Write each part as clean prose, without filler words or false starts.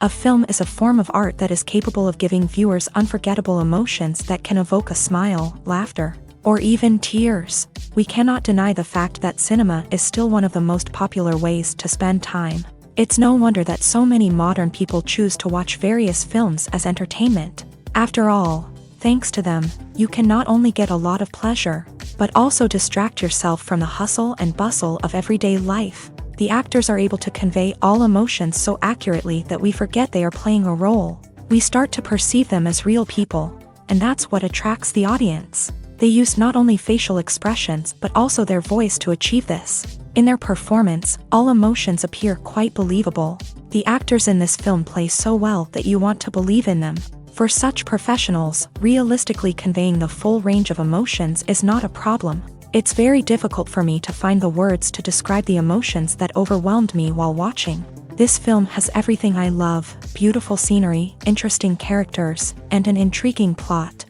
A film is a form of art that is capable of giving viewers unforgettable emotions that can evoke a smile, laughter, or even tears. We cannot deny the fact that cinema is still one of the most popular ways to spend time. It's no wonder that so many modern people choose to watch various films as entertainment. After all, thanks to them, you can not only get a lot of pleasure, but also distract yourself from the hustle and bustle of everyday life. The actors are able to convey all emotions so accurately that we forget they are playing a role. We start to perceive them as real people, and that's what attracts the audience. They use not only facial expressions but also their voice to achieve this. In their performance, all emotions appear quite believable. The actors in this film play so well that you want to believe in them. For such professionals, realistically conveying the full range of emotions is not a problem. It's very difficult for me to find the words to describe the emotions that overwhelmed me while watching. This film has everything I love: beautiful scenery, interesting characters, and an intriguing plot.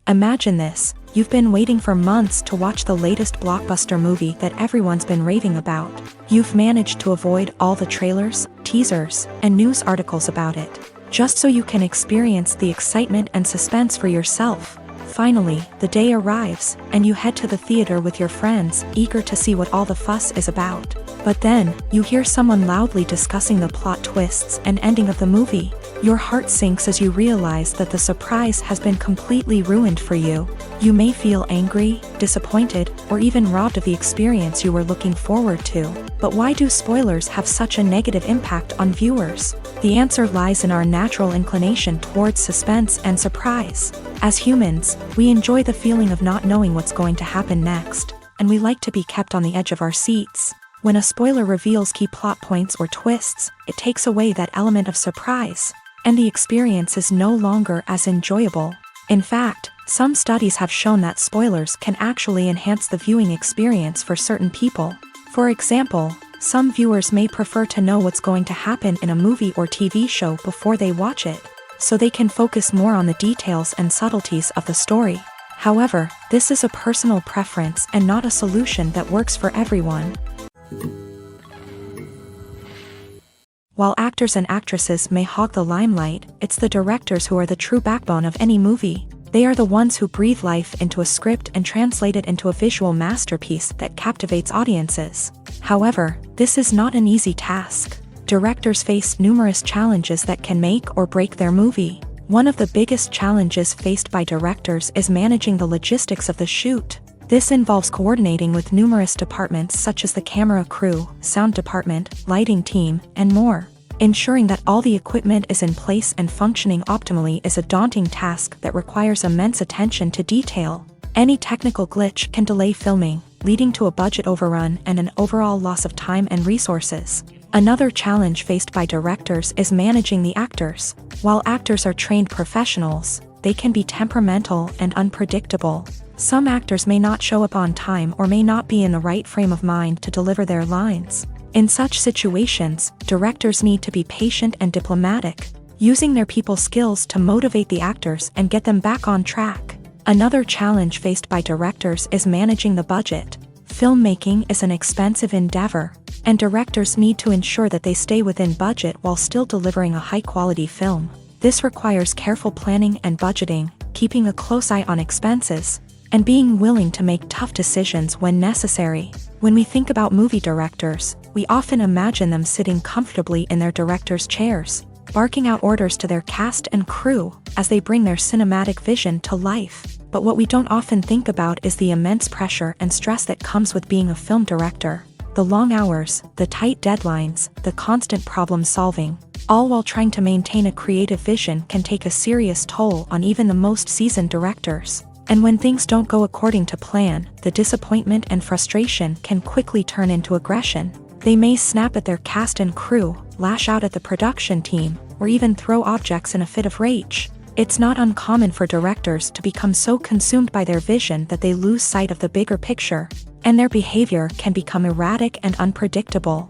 Imagine this: you've been waiting for months to watch the latest blockbuster movie that everyone's been raving about. You've managed to avoid all the trailers, teasers, and news articles about it, just so you can experience the excitement and suspense for yourself. Finally, the day arrives, and you head to the theater with your friends, eager to see what all the fuss is about. But then, you hear someone loudly discussing the plot twists and ending of the movie. Your heart sinks as you realize that the surprise has been completely ruined for you. You may feel angry, disappointed, or even robbed of the experience you were looking forward to. But why do spoilers have such a negative impact on viewers? The answer lies in our natural inclination towards suspense and surprise. As humans, we enjoy the feeling of not knowing what's going to happen next, and we like to be kept on the edge of our seats. When a spoiler reveals key plot points or twists, it takes away that element of surprise, and the experience is no longer as enjoyable. In fact, some studies have shown that spoilers can actually enhance the viewing experience for certain people. For example, some viewers may prefer to know what's going to happen in a movie or TV show before they watch it, so they can focus more on the details and subtleties of the story. However, this is a personal preference and not a solution that works for everyone. While actors and actresses may hog the limelight, it's the directors who are the true backbone of any movie. They are the ones who breathe life into a script and translate it into a visual masterpiece that captivates audiences. However, this is not an easy task. Directors face numerous challenges that can make or break their movie. One of the biggest challenges faced by directors is managing the logistics of the shoot. This involves coordinating with numerous departments such as the camera crew, sound department, lighting team, and more. Ensuring that all the equipment is in place and functioning optimally is a daunting task that requires immense attention to detail. Any technical glitch can delay filming, leading to a budget overrun and an overall loss of time and resources. Another challenge faced by directors is managing the actors. While actors are trained professionals, they can be temperamental and unpredictable. Some actors may not show up on time or may not be in the right frame of mind to deliver their lines. In such situations, directors need to be patient and diplomatic, using their people skills to motivate the actors and get them back on track. Another challenge faced by directors is managing the budget. Filmmaking is an expensive endeavor, and directors need to ensure that they stay within budget while still delivering a high-quality film. This requires careful planning and budgeting, keeping a close eye on expenses, and being willing to make tough decisions when necessary. When we think about movie directors, we often imagine them sitting comfortably in their director's chairs, barking out orders to their cast and crew as they bring their cinematic vision to life. But what we don't often think about is the immense pressure and stress that comes with being a film director. The long hours, the tight deadlines, the constant problem solving, all while trying to maintain a creative vision can take a serious toll on even the most seasoned directors. And when things don't go according to plan, the disappointment and frustration can quickly turn into aggression. They may snap at their cast and crew, lash out at the production team, or even throw objects in a fit of rage. It's not uncommon for directors to become so consumed by their vision that they lose sight of the bigger picture, and their behavior can become erratic and unpredictable.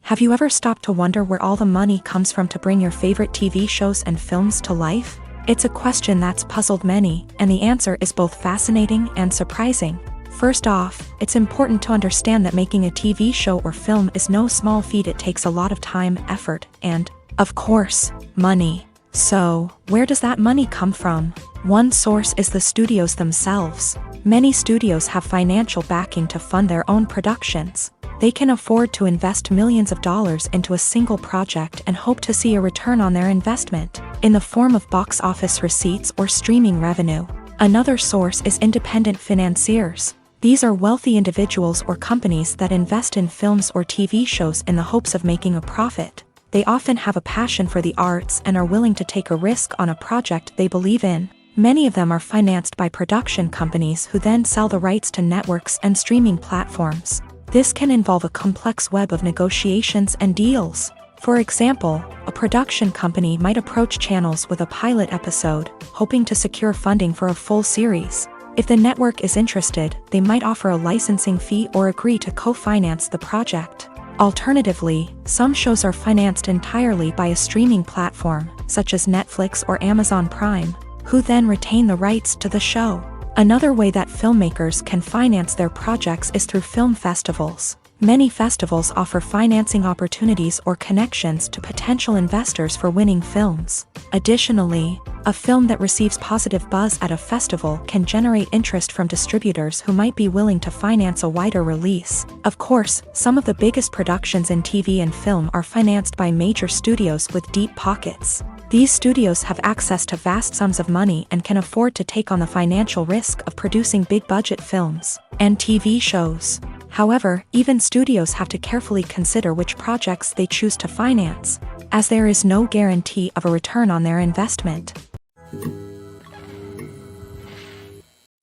Have you ever stopped to wonder where all the money comes from to bring your favorite TV shows and films to life? It's a question that's puzzled many, and the answer is both fascinating and surprising. First off, it's important to understand that making a TV show or film is no small feat. It takes a lot of time, effort, and, of course, money. So, where does that money come from? One source is the studios themselves. Many studios have financial backing to fund their own productions. They can afford to invest millions of dollars into a single project and hope to see a return on their investment, in the form of box office receipts or streaming revenue. Another source is independent financiers. These are wealthy individuals or companies that invest in films or TV shows in the hopes of making a profit. They often have a passion for the arts and are willing to take a risk on a project they believe in. Many of them are financed by production companies who then sell the rights to networks and streaming platforms. This can involve a complex web of negotiations and deals. For example, a production company might approach channels with a pilot episode, hoping to secure funding for a full series. If the network is interested, they might offer a licensing fee or agree to co-finance the project. Alternatively, some shows are financed entirely by a streaming platform, such as Netflix or Amazon Prime, who then retain the rights to the show. Another way that filmmakers can finance their projects is through film festivals. Many festivals offer financing opportunities or connections to potential investors for winning films. Additionally, a film that receives positive buzz at a festival can generate interest from distributors who might be willing to finance a wider release. Of course, some of the biggest productions in TV and film are financed by major studios with deep pockets. These studios have access to vast sums of money and can afford to take on the financial risk of producing big-budget films and TV shows. However, even studios have to carefully consider which projects they choose to finance, as there is no guarantee of a return on their investment.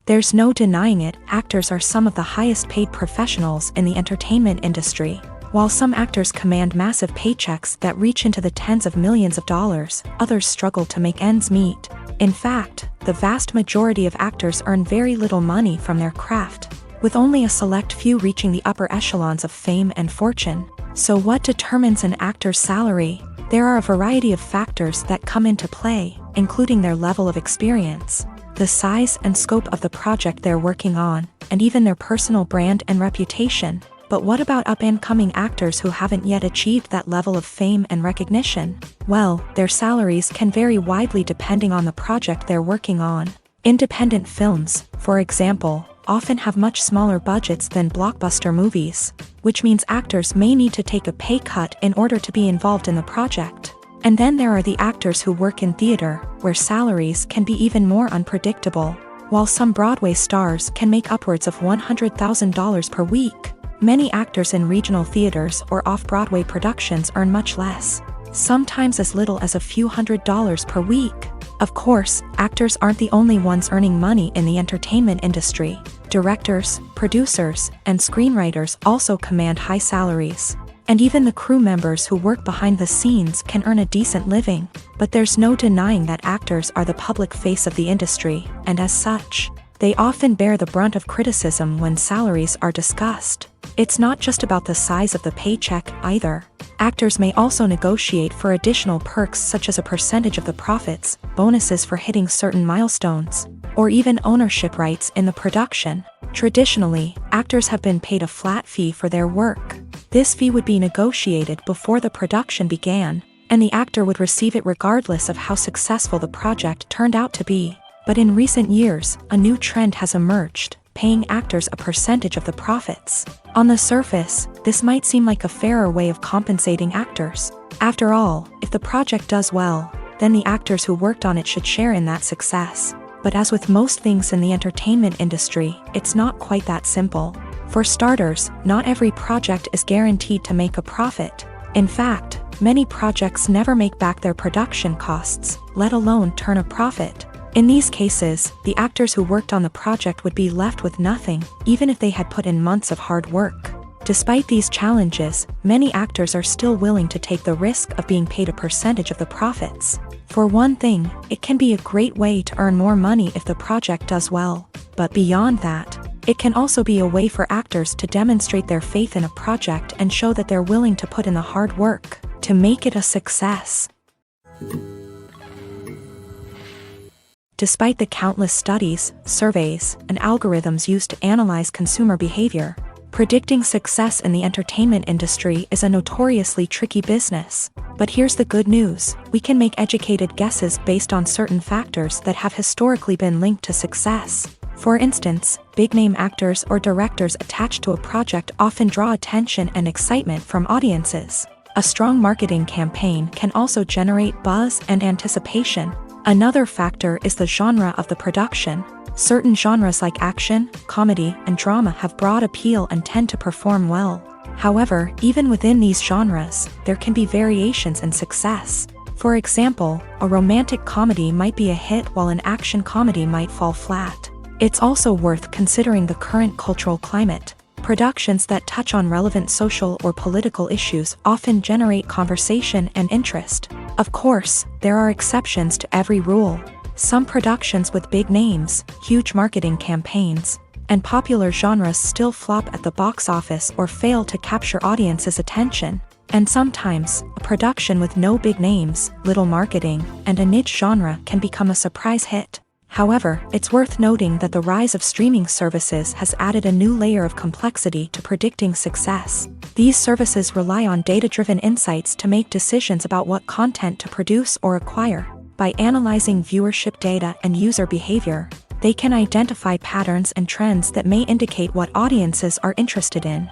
There's no denying it, actors are some of the highest paid professionals in the entertainment industry. While some actors command massive paychecks that reach into the tens of millions of dollars, others struggle to make ends meet. In fact, the vast majority of actors earn very little money from their craft, with only a select few reaching the upper echelons of fame and fortune. So what determines an actor's salary? There are a variety of factors that come into play, including their level of experience, the size and scope of the project they're working on, and even their personal brand and reputation. But what about up-and-coming actors who haven't yet achieved that level of fame and recognition? Well, their salaries can vary widely depending on the project they're working on. Independent films, for example, often have much smaller budgets than blockbuster movies, which means actors may need to take a pay cut in order to be involved in the project. And then there are the actors who work in theater, where salaries can be even more unpredictable. While some Broadway stars can make upwards of $100,000 per week, many actors in regional theaters or off-Broadway productions earn much less, sometimes as little as a few $100s per week. Of course, actors aren't the only ones earning money in the entertainment industry. Directors, producers, and screenwriters also command high salaries. And even the crew members who work behind the scenes can earn a decent living. But there's no denying that actors are the public face of the industry, and as such, they often bear the brunt of criticism when salaries are discussed. It's not just about the size of the paycheck either. Actors may also negotiate for additional perks such as a percentage of the profits, bonuses for hitting certain milestones, or even ownership rights in the production. Traditionally, actors have been paid a flat fee for their work. This fee would be negotiated before the production began, and the actor would receive it regardless of how successful the project turned out to be. But in recent years, a new trend has emerged, paying actors a percentage of the profits. On the surface, this might seem like a fairer way of compensating actors. After all, if the project does well, then the actors who worked on it should share in that success. But as with most things in the entertainment industry, it's not quite that simple. For starters, not every project is guaranteed to make a profit. In fact, many projects never make back their production costs, let alone turn a profit. In these cases, the actors who worked on the project would be left with nothing, even if they had put in months of hard work. Despite these challenges, many actors are still willing to take the risk of being paid a percentage of the profits. For one thing, it can be a great way to earn more money if the project does well. But beyond that, it can also be a way for actors to demonstrate their faith in a project and show that they're willing to put in the hard work to make it a success. Despite the countless studies, surveys, and algorithms used to analyze consumer behavior, predicting success in the entertainment industry is a notoriously tricky business. But here's the good news: we can make educated guesses based on certain factors that have historically been linked to success. For instance, big-name actors or directors attached to a project often draw attention and excitement from audiences. A strong marketing campaign can also generate buzz and anticipation. Another factor is the genre of the production. Certain genres like action, comedy, and drama have broad appeal and tend to perform well. However, even within these genres, there can be variations in success. For example, a romantic comedy might be a hit while an action comedy might fall flat. It's also worth considering the current cultural climate. Productions that touch on relevant social or political issues often generate conversation and interest. Of course, there are exceptions to every rule. Some productions with big names, huge marketing campaigns, and popular genres still flop at the box office or fail to capture audiences' attention. And sometimes, a production with no big names, little marketing, and a niche genre can become a surprise hit. However, it's worth noting that the rise of streaming services has added a new layer of complexity to predicting success. These services rely on data-driven insights to make decisions about what content to produce or acquire. By analyzing viewership data and user behavior, they can identify patterns and trends that may indicate what audiences are interested in.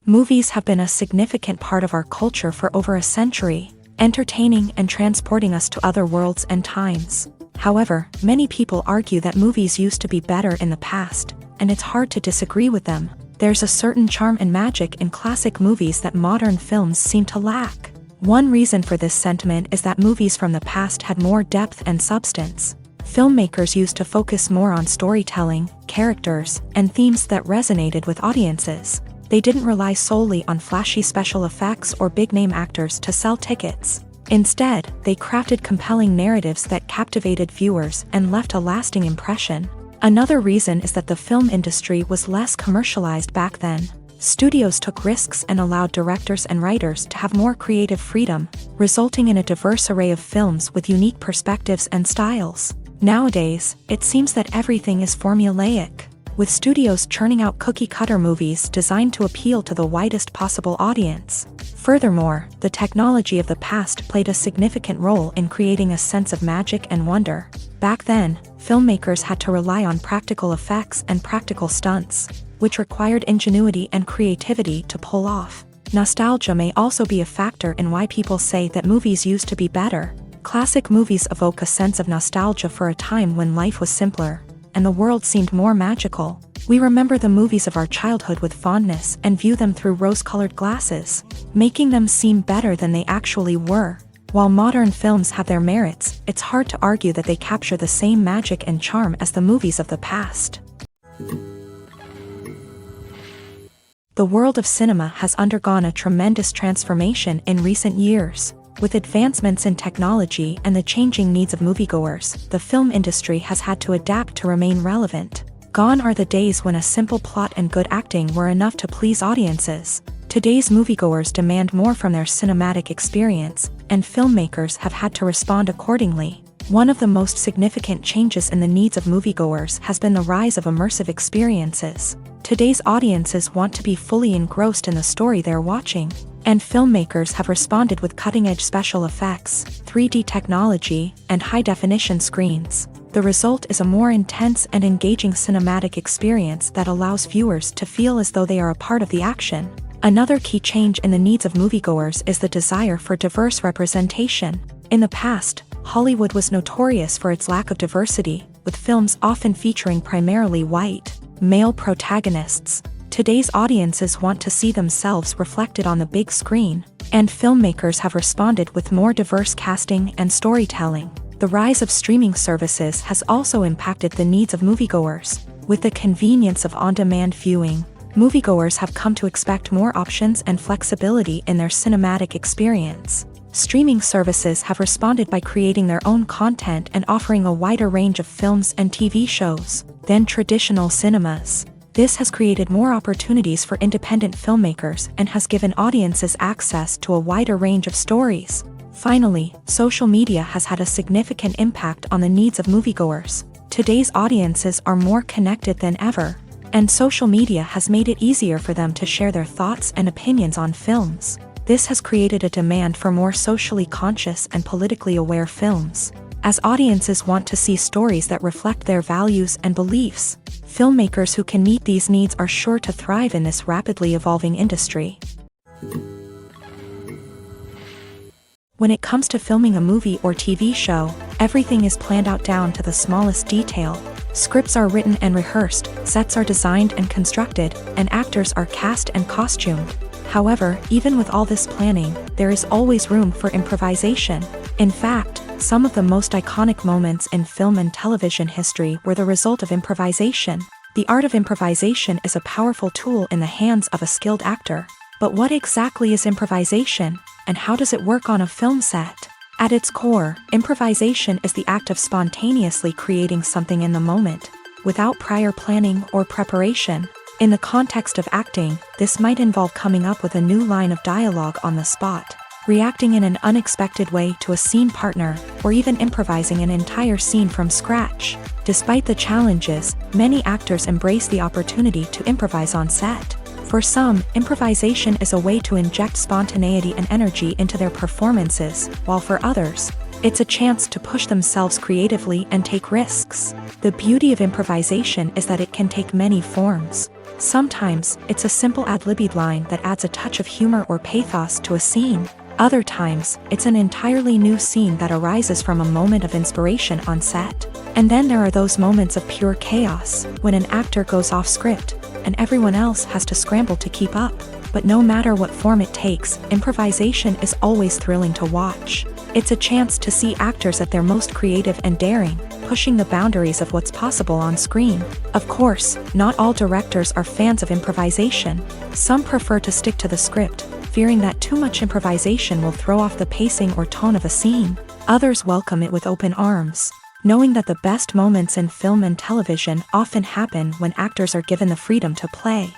Movies have been a significant part of our culture for over a century, entertaining and transporting us to other worlds and times. However, many people argue that movies used to be better in the past, and it's hard to disagree with them. There's a certain charm and magic in classic movies that modern films seem to lack. One reason for this sentiment is that movies from the past had more depth and substance. Filmmakers used to focus more on storytelling, characters, and themes that resonated with audiences. They didn't rely solely on flashy special effects or big-name actors to sell tickets. Instead, they crafted compelling narratives that captivated viewers and left a lasting impression. Another reason is that the film industry was less commercialized back then. Studios took risks and allowed directors and writers to have more creative freedom, resulting in a diverse array of films with unique perspectives and styles. Nowadays, it seems that everything is formulaic, with studios churning out cookie-cutter movies designed to appeal to the widest possible audience. Furthermore, the technology of the past played a significant role in creating a sense of magic and wonder. Back then, filmmakers had to rely on practical effects and practical stunts, which required ingenuity and creativity to pull off. Nostalgia may also be a factor in why people say that movies used to be better. Classic movies evoke a sense of nostalgia for a time when life was simpler, and the world seemed more magical. We remember the movies of our childhood with fondness and view them through rose-colored glasses, making them seem better than they actually were. While modern films have their merits, it's hard to argue that they capture the same magic and charm as the movies of the past. The world of cinema has undergone a tremendous transformation in recent years. With advancements in technology and the changing needs of moviegoers, the film industry has had to adapt to remain relevant. Gone are the days when a simple plot and good acting were enough to please audiences. Today's moviegoers demand more from their cinematic experience, and filmmakers have had to respond accordingly. One of the most significant changes in the needs of moviegoers has been the rise of immersive experiences. Today's audiences want to be fully engrossed in the story they're watching, and filmmakers have responded with cutting-edge special effects, 3D technology, and high-definition screens. The result is a more intense and engaging cinematic experience that allows viewers to feel as though they are a part of the action. Another key change in the needs of moviegoers is the desire for diverse representation. In the past, Hollywood was notorious for its lack of diversity, with films often featuring primarily white, male protagonists. Today's audiences want to see themselves reflected on the big screen, and filmmakers have responded with more diverse casting and storytelling. The rise of streaming services has also impacted the needs of moviegoers. With the convenience of on-demand viewing, moviegoers have come to expect more options and flexibility in their cinematic experience. Streaming services have responded by creating their own content and offering a wider range of films and TV shows than traditional cinemas. This has created more opportunities for independent filmmakers and has given audiences access to a wider range of stories. Finally, social media has had a significant impact on the needs of moviegoers. Today's audiences are more connected than ever, and social media has made it easier for them to share their thoughts and opinions on films. This has created a demand for more socially conscious and politically aware films, as audiences want to see stories that reflect their values and beliefs. Filmmakers who can meet these needs are sure to thrive in this rapidly evolving industry. When it comes to filming a movie or TV show, everything is planned out down to the smallest detail. Scripts are written and rehearsed, sets are designed and constructed, and actors are cast and costumed. However, even with all this planning, there is always room for improvisation. In fact, some of the most iconic moments in film and television history were the result of improvisation. The art of improvisation is a powerful tool in the hands of a skilled actor. But what exactly is improvisation, and how does it work on a film set? At its core, improvisation is the act of spontaneously creating something in the moment, without prior planning or preparation. In the context of acting, this might involve coming up with a new line of dialogue on the spot, reacting in an unexpected way to a scene partner, or even improvising an entire scene from scratch. Despite the challenges, many actors embrace the opportunity to improvise on set. For some, improvisation is a way to inject spontaneity and energy into their performances, while for others, it's a chance to push themselves creatively and take risks. The beauty of improvisation is that it can take many forms. Sometimes, it's a simple ad-libbed line that adds a touch of humor or pathos to a scene. Other times, it's an entirely new scene that arises from a moment of inspiration on set. And then there are those moments of pure chaos, when an actor goes off script, and everyone else has to scramble to keep up. But no matter what form it takes, improvisation is always thrilling to watch. It's a chance to see actors at their most creative and daring, pushing the boundaries of what's possible on screen. Of course, not all directors are fans of improvisation. Some prefer to stick to the script, fearing that too much improvisation will throw off the pacing or tone of a scene. Others welcome it with open arms, knowing that the best moments in film and television often happen when actors are given the freedom to play.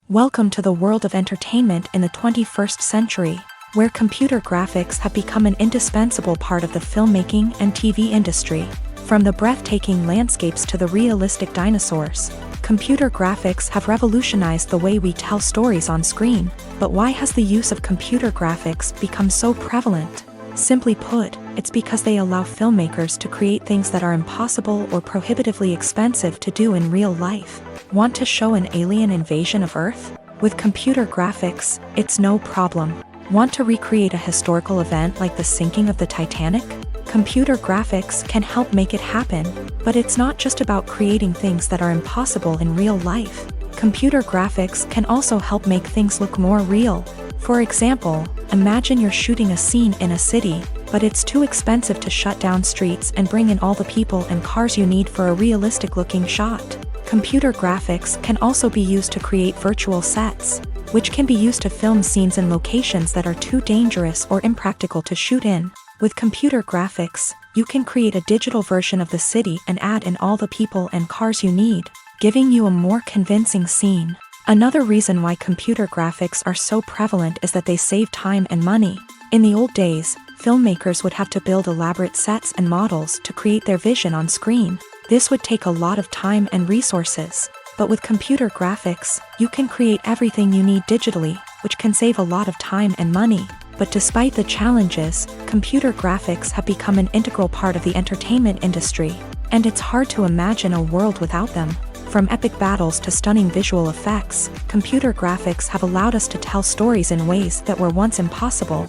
Welcome to the world of entertainment in the 21st century, where computer graphics have become an indispensable part of the filmmaking and TV industry. From the breathtaking landscapes to the realistic dinosaurs, computer graphics have revolutionized the way we tell stories on screen. But why has the use of computer graphics become so prevalent? Simply put, it's because they allow filmmakers to create things that are impossible or prohibitively expensive to do in real life. Want to show an alien invasion of Earth? With computer graphics, it's no problem. Want to recreate a historical event like the sinking of the Titanic? Computer graphics can help make it happen. But it's not just about creating things that are impossible in real life. Computer graphics can also help make things look more real. For example, imagine you're shooting a scene in a city, but it's too expensive to shut down streets and bring in all the people and cars you need for a realistic-looking shot. Computer graphics can also be used to create virtual sets, which can be used to film scenes in locations that are too dangerous or impractical to shoot in. With computer graphics, you can create a digital version of the city and add in all the people and cars you need, giving you a more convincing scene. Another reason why computer graphics are so prevalent is that they save time and money. In the old days, filmmakers would have to build elaborate sets and models to create their vision on screen. This would take a lot of time and resources. But with computer graphics, you can create everything you need digitally, which can save a lot of time and money. But despite the challenges, computer graphics have become an integral part of the entertainment industry, and it's hard to imagine a world without them. From epic battles to stunning visual effects, computer graphics have allowed us to tell stories in ways that were once impossible.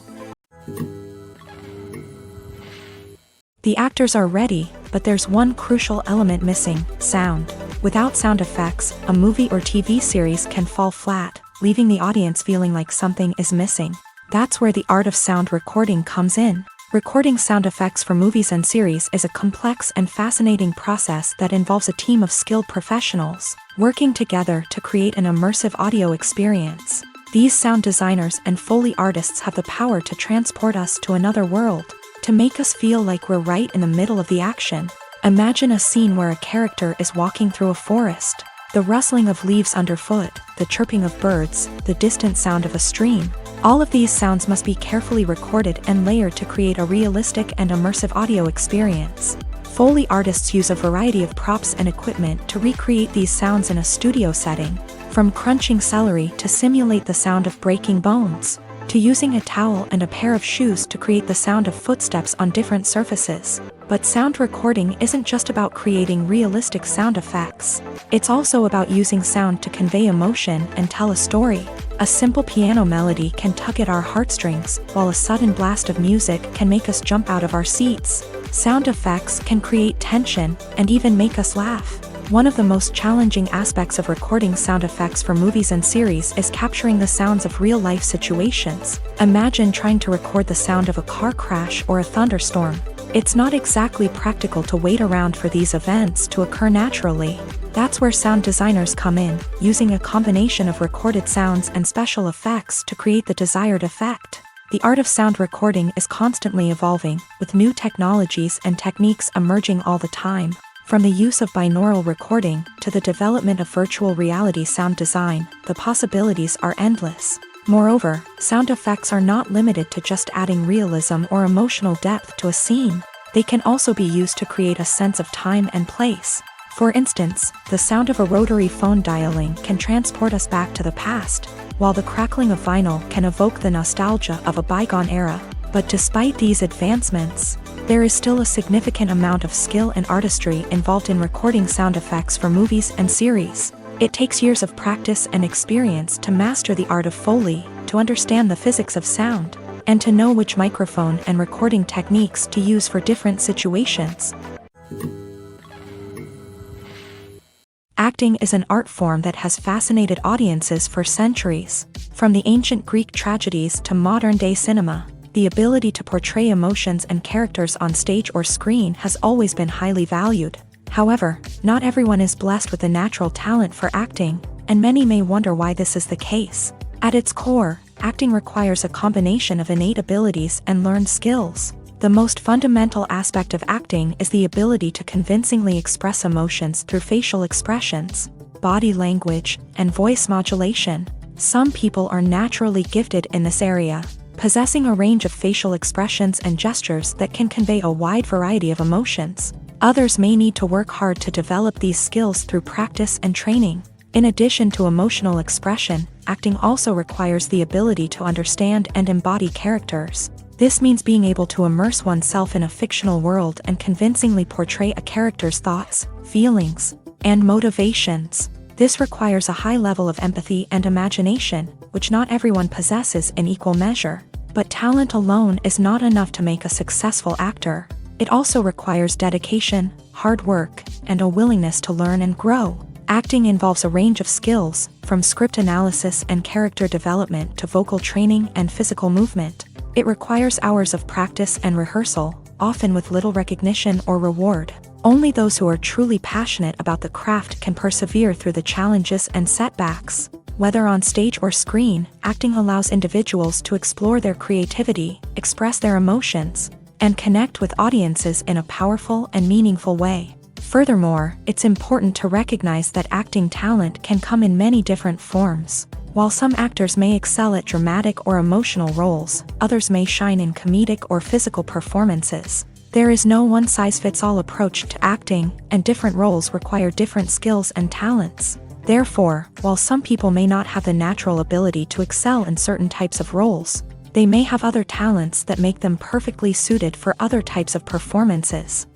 The actors are ready, but there's one crucial element missing: sound. Without sound effects, a movie or TV series can fall flat, leaving the audience feeling like something is missing. That's where the art of sound recording comes in. Recording sound effects for movies and series is a complex and fascinating process that involves a team of skilled professionals working together to create an immersive audio experience. These sound designers and Foley artists have the power to transport us to another world, to make us feel like we're right in the middle of the action. Imagine a scene where a character is walking through a forest. The rustling of leaves underfoot, the chirping of birds, the distant sound of a stream. All of these sounds must be carefully recorded and layered to create a realistic and immersive audio experience. Foley artists use a variety of props and equipment to recreate these sounds in a studio setting, from crunching celery to simulate the sound of breaking bones, to using a towel and a pair of shoes to create the sound of footsteps on different surfaces. But sound recording isn't just about creating realistic sound effects. It's also about using sound to convey emotion and tell a story. A simple piano melody can tug at our heartstrings, while a sudden blast of music can make us jump out of our seats. Sound effects can create tension and even make us laugh. One of the most challenging aspects of recording sound effects for movies and series is capturing the sounds of real-life situations. Imagine trying to record the sound of a car crash or a thunderstorm. It's not exactly practical to wait around for these events to occur naturally. That's where sound designers come in, using a combination of recorded sounds and special effects to create the desired effect. The art of sound recording is constantly evolving, with new technologies and techniques emerging all the time. From the use of binaural recording to the development of virtual reality sound design, the possibilities are endless. Moreover, sound effects are not limited to just adding realism or emotional depth to a scene. They can also be used to create a sense of time and place. For instance, the sound of a rotary phone dialing can transport us back to the past, while the crackling of vinyl can evoke the nostalgia of a bygone era. But despite these advancements, there is still a significant amount of skill and artistry involved in recording sound effects for movies and series. It takes years of practice and experience to master the art of Foley, to understand the physics of sound, and to know which microphone and recording techniques to use for different situations. Acting is an art form that has fascinated audiences for centuries. From the ancient Greek tragedies to modern-day cinema, the ability to portray emotions and characters on stage or screen has always been highly valued. However, not everyone is blessed with a natural talent for acting, and many may wonder why this is the case. At its core, acting requires a combination of innate abilities and learned skills. The most fundamental aspect of acting is the ability to convincingly express emotions through facial expressions, body language, and voice modulation. Some people are naturally gifted in this area, possessing a range of facial expressions and gestures that can convey a wide variety of emotions. Others may need to work hard to develop these skills through practice and training. In addition to emotional expression, acting also requires the ability to understand and embody characters. This means being able to immerse oneself in a fictional world and convincingly portray a character's thoughts, feelings, and motivations. This requires a high level of empathy and imagination, which not everyone possesses in equal measure. But talent alone is not enough to make a successful actor. It also requires dedication, hard work, and a willingness to learn and grow. Acting involves a range of skills, from script analysis and character development to vocal training and physical movement. It requires hours of practice and rehearsal, often with little recognition or reward. Only those who are truly passionate about the craft can persevere through the challenges and setbacks. Whether on stage or screen, acting allows individuals to explore their creativity, express their emotions, and connect with audiences in a powerful and meaningful way. Furthermore, it's important to recognize that acting talent can come in many different forms. While some actors may excel at dramatic or emotional roles, others may shine in comedic or physical performances. There is no one-size-fits-all approach to acting, and different roles require different skills and talents. Therefore, while some people may not have the natural ability to excel in certain types of roles, they may have other talents that make them perfectly suited for other types of performances.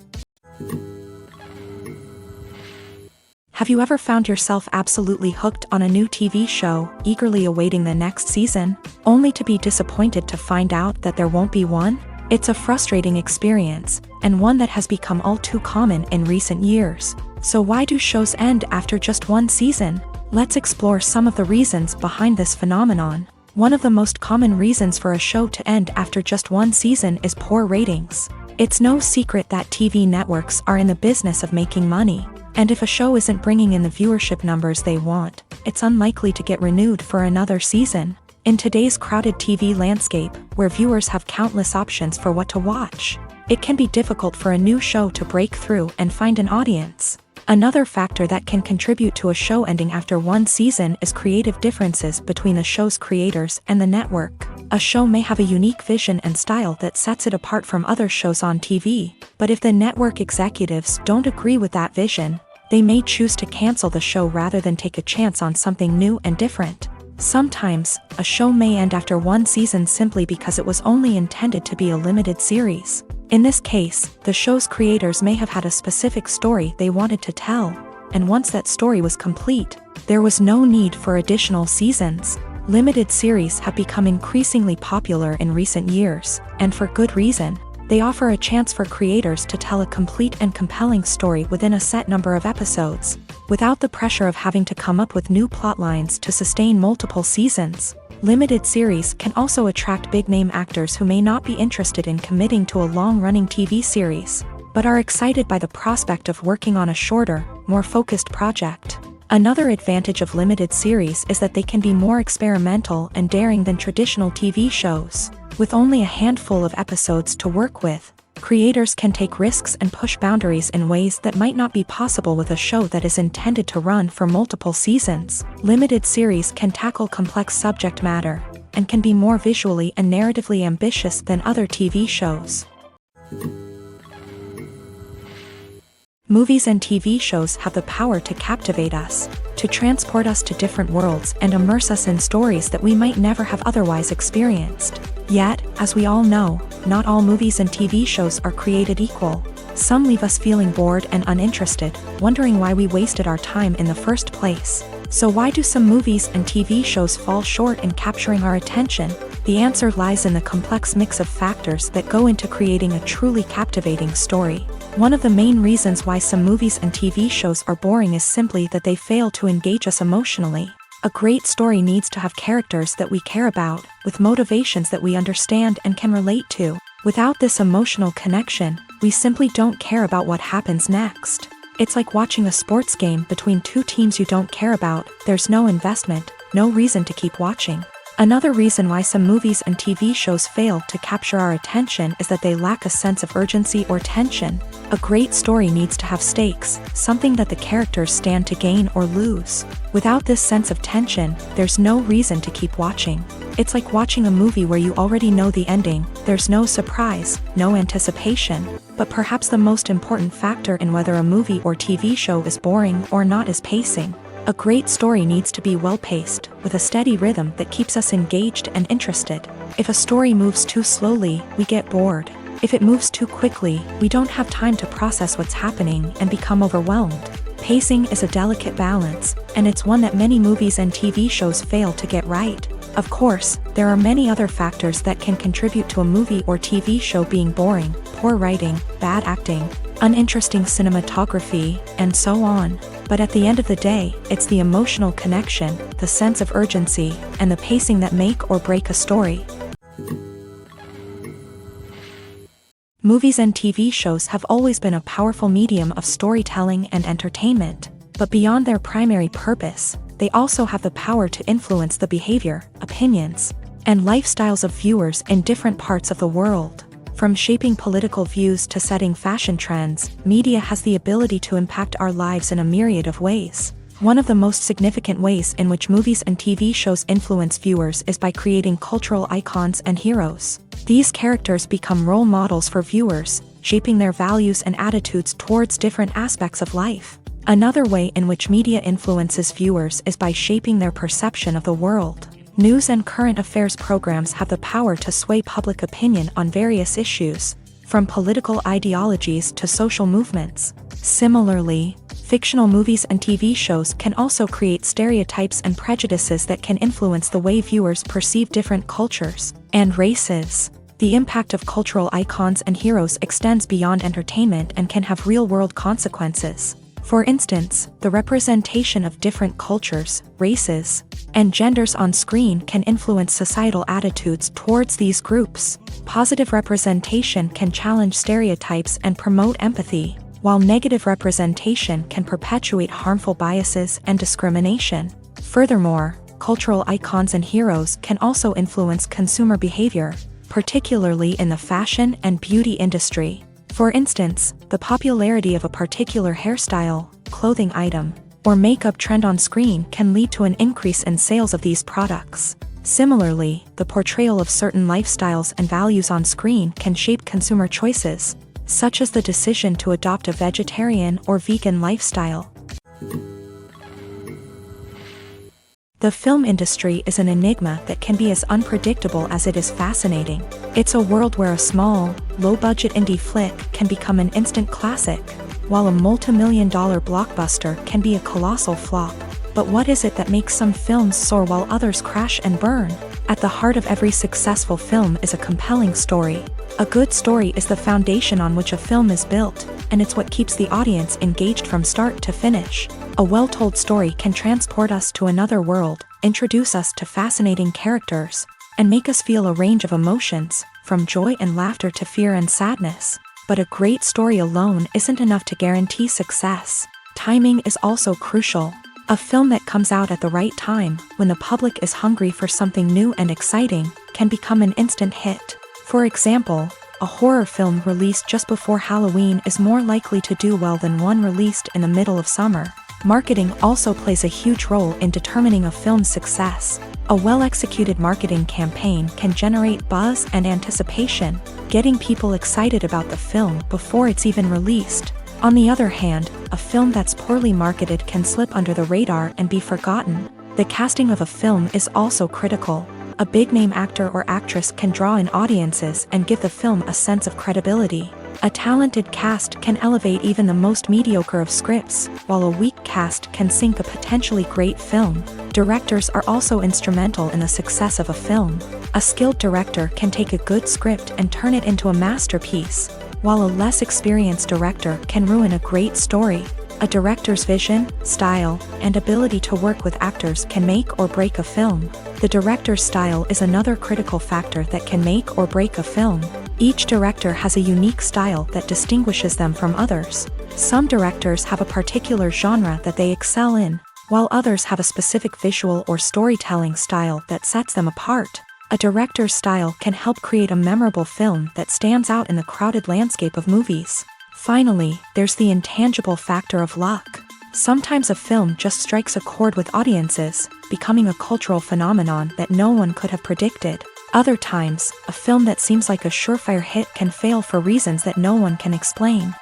Have you ever found yourself absolutely hooked on a new TV show, eagerly awaiting the next season, only to be disappointed to find out that there won't be one? It's a frustrating experience, and one that has become all too common in recent years. So why do shows end after just one season? Let's explore some of the reasons behind this phenomenon. One of the most common reasons for a show to end after just one season is poor ratings. It's no secret that TV networks are in the business of making money. And if a show isn't bringing in the viewership numbers they want, it's unlikely to get renewed for another season. In today's crowded TV landscape, where viewers have countless options for what to watch, it can be difficult for a new show to break through and find an audience. Another factor that can contribute to a show ending after one season is creative differences between the show's creators and the network. A show may have a unique vision and style that sets it apart from other shows on TV, but if the network executives don't agree with that vision, they may choose to cancel the show rather than take a chance on something new and different. Sometimes, a show may end after one season simply because it was only intended to be a limited series. In this case, the show's creators may have had a specific story they wanted to tell, and once that story was complete, there was no need for additional seasons. Limited series have become increasingly popular in recent years, and for good reason. They offer a chance for creators to tell a complete and compelling story within a set number of episodes, without the pressure of having to come up with new plotlines to sustain multiple seasons. Limited series can also attract big-name actors who may not be interested in committing to a long-running TV series, but are excited by the prospect of working on a shorter, more focused project. Another advantage of limited series is that they can be more experimental and daring than traditional TV shows. With only a handful of episodes to work with, creators can take risks and push boundaries in ways that might not be possible with a show that is intended to run for multiple seasons. Limited series can tackle complex subject matter, and can be more visually and narratively ambitious than other TV shows. Movies and TV shows have the power to captivate us, to transport us to different worlds and immerse us in stories that we might never have otherwise experienced. Yet, as we all know, not all movies and TV shows are created equal. Some leave us feeling bored and uninterested, wondering why we wasted our time in the first place. So why do some movies and TV shows fall short in capturing our attention? The answer lies in the complex mix of factors that go into creating a truly captivating story. One of the main reasons why some movies and TV shows are boring is simply that they fail to engage us emotionally. A great story needs to have characters that we care about, with motivations that we understand and can relate to. Without this emotional connection, we simply don't care about what happens next. It's like watching a sports game between two teams you don't care about. There's no investment, no reason to keep watching. Another reason why some movies and TV shows fail to capture our attention is that they lack a sense of urgency or tension. A great story needs to have stakes, something that the characters stand to gain or lose. Without this sense of tension, there's no reason to keep watching. It's like watching a movie where you already know the ending. There's no surprise, no anticipation. But perhaps the most important factor in whether a movie or TV show is boring or not is pacing. A great story needs to be well-paced, with a steady rhythm that keeps us engaged and interested. If a story moves too slowly, we get bored. If it moves too quickly, we don't have time to process what's happening and become overwhelmed. Pacing is a delicate balance, and it's one that many movies and TV shows fail to get right. Of course, there are many other factors that can contribute to a movie or TV show being boring: poor writing, bad acting, uninteresting cinematography, and so on. But at the end of the day, it's the emotional connection, the sense of urgency, and the pacing that make or break a story. Movies and TV shows have always been a powerful medium of storytelling and entertainment, but beyond their primary purpose, they also have the power to influence the behavior, opinions, and lifestyles of viewers in different parts of the world. From shaping political views to setting fashion trends, media has the ability to impact our lives in a myriad of ways. One of the most significant ways in which movies and TV shows influence viewers is by creating cultural icons and heroes. These characters become role models for viewers, shaping their values and attitudes towards different aspects of life. Another way in which media influences viewers is by shaping their perception of the world. News and current affairs programs have the power to sway public opinion on various issues, from political ideologies to social movements. Similarly, fictional movies and TV shows can also create stereotypes and prejudices that can influence the way viewers perceive different cultures and races. The impact of cultural icons and heroes extends beyond entertainment and can have real-world consequences. For instance, the representation of different cultures, races, and genders on screen can influence societal attitudes towards these groups. Positive representation can challenge stereotypes and promote empathy, while negative representation can perpetuate harmful biases and discrimination. Furthermore, cultural icons and heroes can also influence consumer behavior, particularly in the fashion and beauty industry. For instance, the popularity of a particular hairstyle, clothing item, or makeup trend on screen can lead to an increase in sales of these products. Similarly, the portrayal of certain lifestyles and values on screen can shape consumer choices, such as the decision to adopt a vegetarian or vegan lifestyle. The film industry is an enigma that can be as unpredictable as it is fascinating. It's a world where a small, low-budget indie flick can become an instant classic, while a multi-million-dollar blockbuster can be a colossal flop. But what is it that makes some films soar while others crash and burn? At the heart of every successful film is a compelling story. A good story is the foundation on which a film is built, and it's what keeps the audience engaged from start to finish. A well-told story can transport us to another world, introduce us to fascinating characters, and make us feel a range of emotions, from joy and laughter to fear and sadness. But a great story alone isn't enough to guarantee success. Timing is also crucial. A film that comes out at the right time, when the public is hungry for something new and exciting, can become an instant hit. For example, a horror film released just before Halloween is more likely to do well than one released in the middle of summer. Marketing also plays a huge role in determining a film's success. A well-executed marketing campaign can generate buzz and anticipation, getting people excited about the film before it's even released. On the other hand, a film that's poorly marketed can slip under the radar and be forgotten. The casting of a film is also critical. A big-name actor or actress can draw in audiences and give the film a sense of credibility. A talented cast can elevate even the most mediocre of scripts, while a weak cast can sink a potentially great film. Directors are also instrumental in the success of a film. A skilled director can take a good script and turn it into a masterpiece, while a less experienced director can ruin a great story. A director's vision, style, and ability to work with actors can make or break a film. The director's style is another critical factor that can make or break a film. Each director has a unique style that distinguishes them from others. Some directors have a particular genre that they excel in, while others have a specific visual or storytelling style that sets them apart. A director's style can help create a memorable film that stands out in the crowded landscape of movies. Finally, there's the intangible factor of luck. Sometimes a film just strikes a chord with audiences, becoming a cultural phenomenon that no one could have predicted. Other times, a film that seems like a surefire hit can fail for reasons that no one can explain.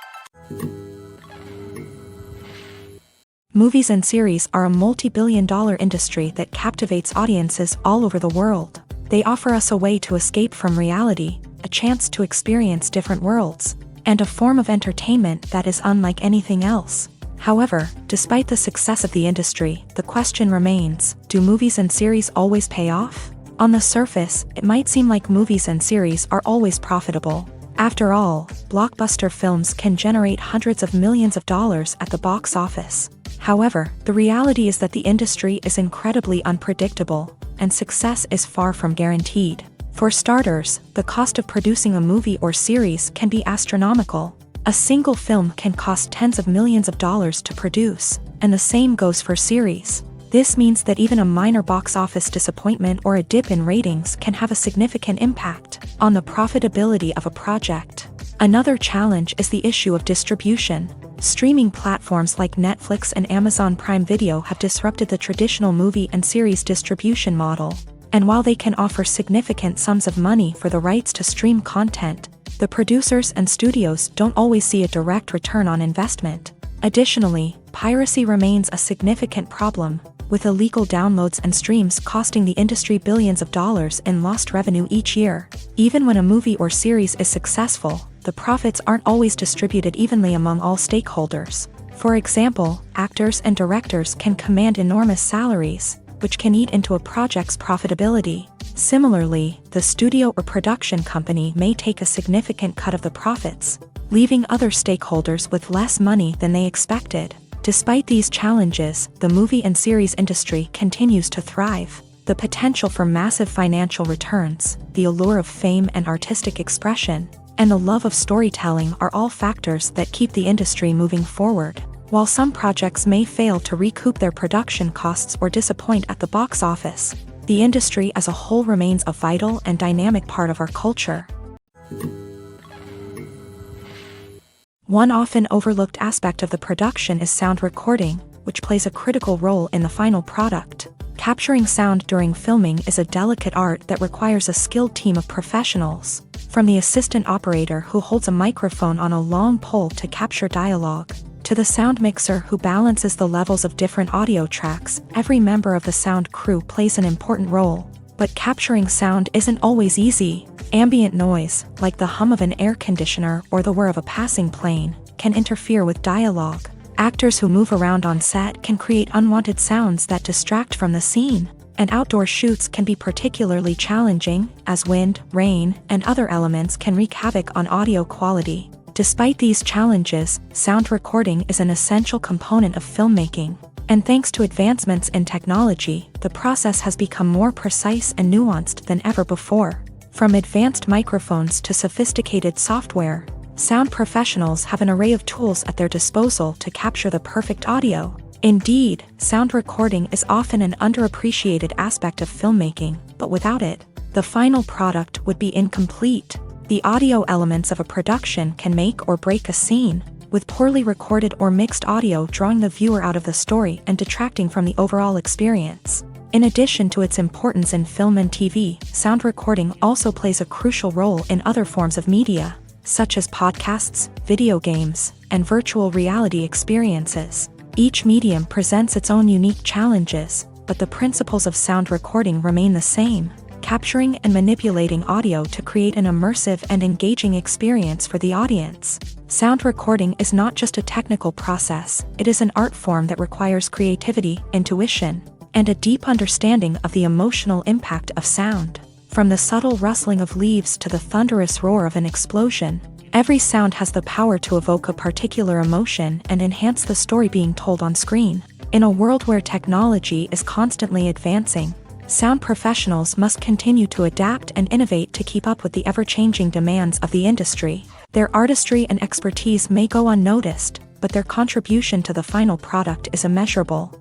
Movies and series are a multi-billion-dollar industry that captivates audiences all over the world. They offer us a way to escape from reality, a chance to experience different worlds, and a form of entertainment that is unlike anything else. However, despite the success of the industry, the question remains, do movies and series always pay off? On the surface, it might seem like movies and series are always profitable. After all, blockbuster films can generate hundreds of millions of dollars at the box office. However, the reality is that the industry is incredibly unpredictable, and success is far from guaranteed. For starters, the cost of producing a movie or series can be astronomical. A single film can cost tens of millions of dollars to produce, and the same goes for series. This means that even a minor box office disappointment or a dip in ratings can have a significant impact on the profitability of a project. Another challenge is the issue of distribution. Streaming platforms like Netflix and Amazon Prime Video have disrupted the traditional movie and series distribution model. And while they can offer significant sums of money for the rights to stream content, the producers and studios don't always see a direct return on investment. Additionally, piracy remains a significant problem, with illegal downloads and streams costing the industry billions of dollars in lost revenue each year. Even when a movie or series is successful, the profits aren't always distributed evenly among all stakeholders. For example, actors and directors can command enormous salaries, which can eat into a project's profitability. Similarly, the studio or production company may take a significant cut of the profits, leaving other stakeholders with less money than they expected. Despite these challenges, the movie and series industry continues to thrive. The potential for massive financial returns, the allure of fame and artistic expression, and the love of storytelling are all factors that keep the industry moving forward. While some projects may fail to recoup their production costs or disappoint at the box office, the industry as a whole remains a vital and dynamic part of our culture. One often overlooked aspect of the production is sound recording, which plays a critical role in the final product. Capturing sound during filming is a delicate art that requires a skilled team of professionals. From the assistant operator who holds a microphone on a long pole to capture dialogue, to the sound mixer who balances the levels of different audio tracks, every member of the sound crew plays an important role. But capturing sound isn't always easy. Ambient noise, like the hum of an air conditioner or the whir of a passing plane, can interfere with dialogue. Actors who move around on set can create unwanted sounds that distract from the scene. And outdoor shoots can be particularly challenging, as wind, rain, and other elements can wreak havoc on audio quality. Despite these challenges, sound recording is an essential component of filmmaking. And thanks to advancements in technology, the process has become more precise and nuanced than ever before. From advanced microphones to sophisticated software, sound professionals have an array of tools at their disposal to capture the perfect audio. Indeed, sound recording is often an underappreciated aspect of filmmaking, but without it, the final product would be incomplete. The audio elements of a production can make or break a scene, with poorly recorded or mixed audio drawing the viewer out of the story and detracting from the overall experience. In addition to its importance in film and TV, sound recording also plays a crucial role in other forms of media, such as podcasts, video games, and virtual reality experiences. Each medium presents its own unique challenges, but the principles of sound recording remain the same: capturing and manipulating audio to create an immersive and engaging experience for the audience. Sound recording is not just a technical process, it is an art form that requires creativity, intuition, and a deep understanding of the emotional impact of sound. From the subtle rustling of leaves to the thunderous roar of an explosion, every sound has the power to evoke a particular emotion and enhance the story being told on screen. In a world where technology is constantly advancing, sound professionals must continue to adapt and innovate to keep up with the ever-changing demands of the industry. Their artistry and expertise may go unnoticed, but their contribution to the final product is immeasurable.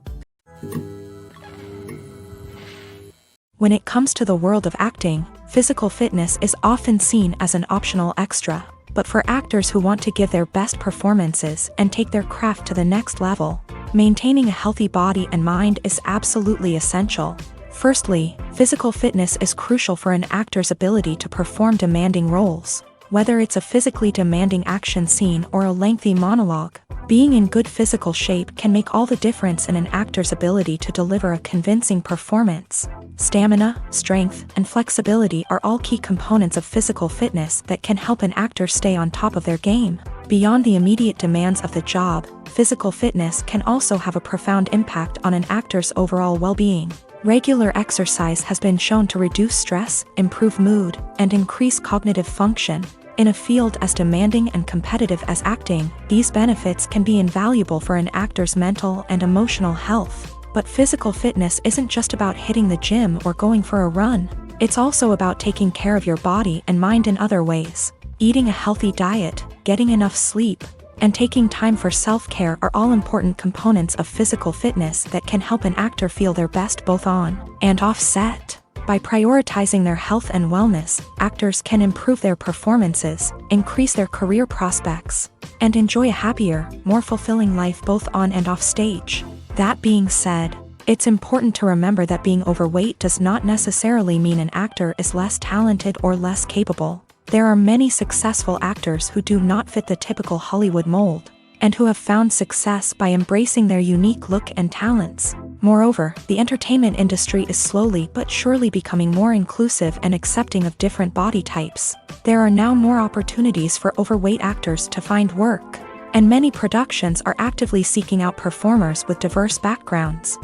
When it comes to the world of acting, physical fitness is often seen as an optional extra. But for actors who want to give their best performances and take their craft to the next level, maintaining a healthy body and mind is absolutely essential. Firstly, physical fitness is crucial for an actor's ability to perform demanding roles. Whether it's a physically demanding action scene or a lengthy monologue, being in good physical shape can make all the difference in an actor's ability to deliver a convincing performance. Stamina, strength, and flexibility are all key components of physical fitness that can help an actor stay on top of their game. Beyond the immediate demands of the job, physical fitness can also have a profound impact on an actor's overall well-being. Regular exercise has been shown to reduce stress, improve mood, and increase cognitive function. In a field as demanding and competitive as acting, these benefits can be invaluable for an actor's mental and emotional health. But physical fitness isn't just about hitting the gym or going for a run. It's also about taking care of your body and mind in other ways. Eating a healthy diet, getting enough sleep, and taking time for self-care are all important components of physical fitness that can help an actor feel their best both on and off set. By prioritizing their health and wellness, actors can improve their performances, increase their career prospects, and enjoy a happier, more fulfilling life both on and off stage. That being said, it's important to remember that being overweight does not necessarily mean an actor is less talented or less capable. There are many successful actors who do not fit the typical Hollywood mold, and who have found success by embracing their unique look and talents. Moreover, the entertainment industry is slowly but surely becoming more inclusive and accepting of different body types. There are now more opportunities for overweight actors to find work, and many productions are actively seeking out performers with diverse backgrounds.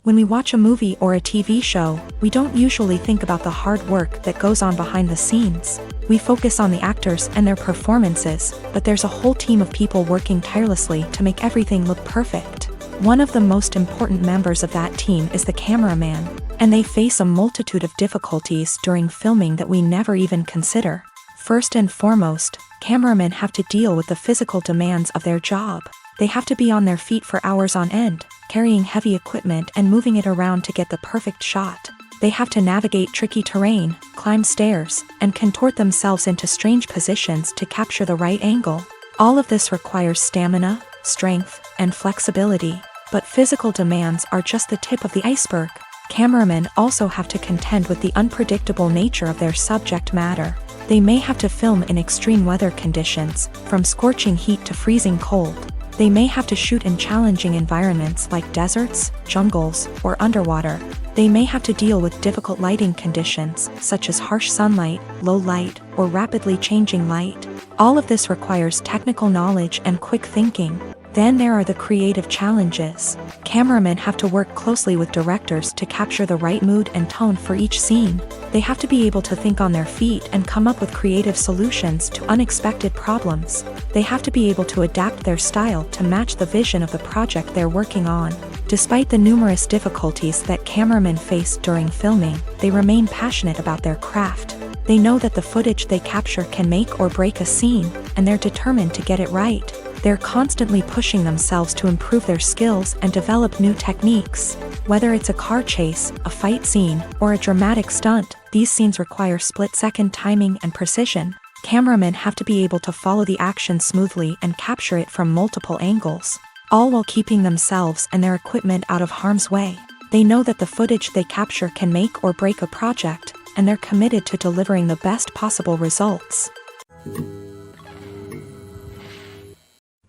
When we watch a movie or a TV show, we don't usually think about the hard work that goes on behind the scenes. We focus on the actors and their performances, but there's a whole team of people working tirelessly to make everything look perfect. One of the most important members of that team is the cameraman, and they face a multitude of difficulties during filming that we never even consider. First and foremost, cameramen have to deal with the physical demands of their job. They have to be on their feet for hours on end, carrying heavy equipment and moving it around to get the perfect shot. They have to navigate tricky terrain, climb stairs, and contort themselves into strange positions to capture the right angle. All of this requires stamina, strength, and flexibility. But physical demands are just the tip of the iceberg. Cameramen also have to contend with the unpredictable nature of their subject matter. They may have to film in extreme weather conditions, from scorching heat to freezing cold. They may have to shoot in challenging environments like deserts, jungles, or underwater. They may have to deal with difficult lighting conditions, such as harsh sunlight, low light, or rapidly changing light. All of this requires technical knowledge and quick thinking. Then there are the creative challenges. Cameramen have to work closely with directors to capture the right mood and tone for each scene. They have to be able to think on their feet and come up with creative solutions to unexpected problems. They have to be able to adapt their style to match the vision of the project they're working on. Despite the numerous difficulties that cameramen face during filming, they remain passionate about their craft. They know that the footage they capture can make or break a scene, and they're determined to get it right. They're constantly pushing themselves to improve their skills and develop new techniques. Whether it's a car chase, a fight scene, or a dramatic stunt, these scenes require split-second timing and precision. Cameramen have to be able to follow the action smoothly and capture it from multiple angles, all while keeping themselves and their equipment out of harm's way. They know that the footage they capture can make or break a project, and they're committed to delivering the best possible results.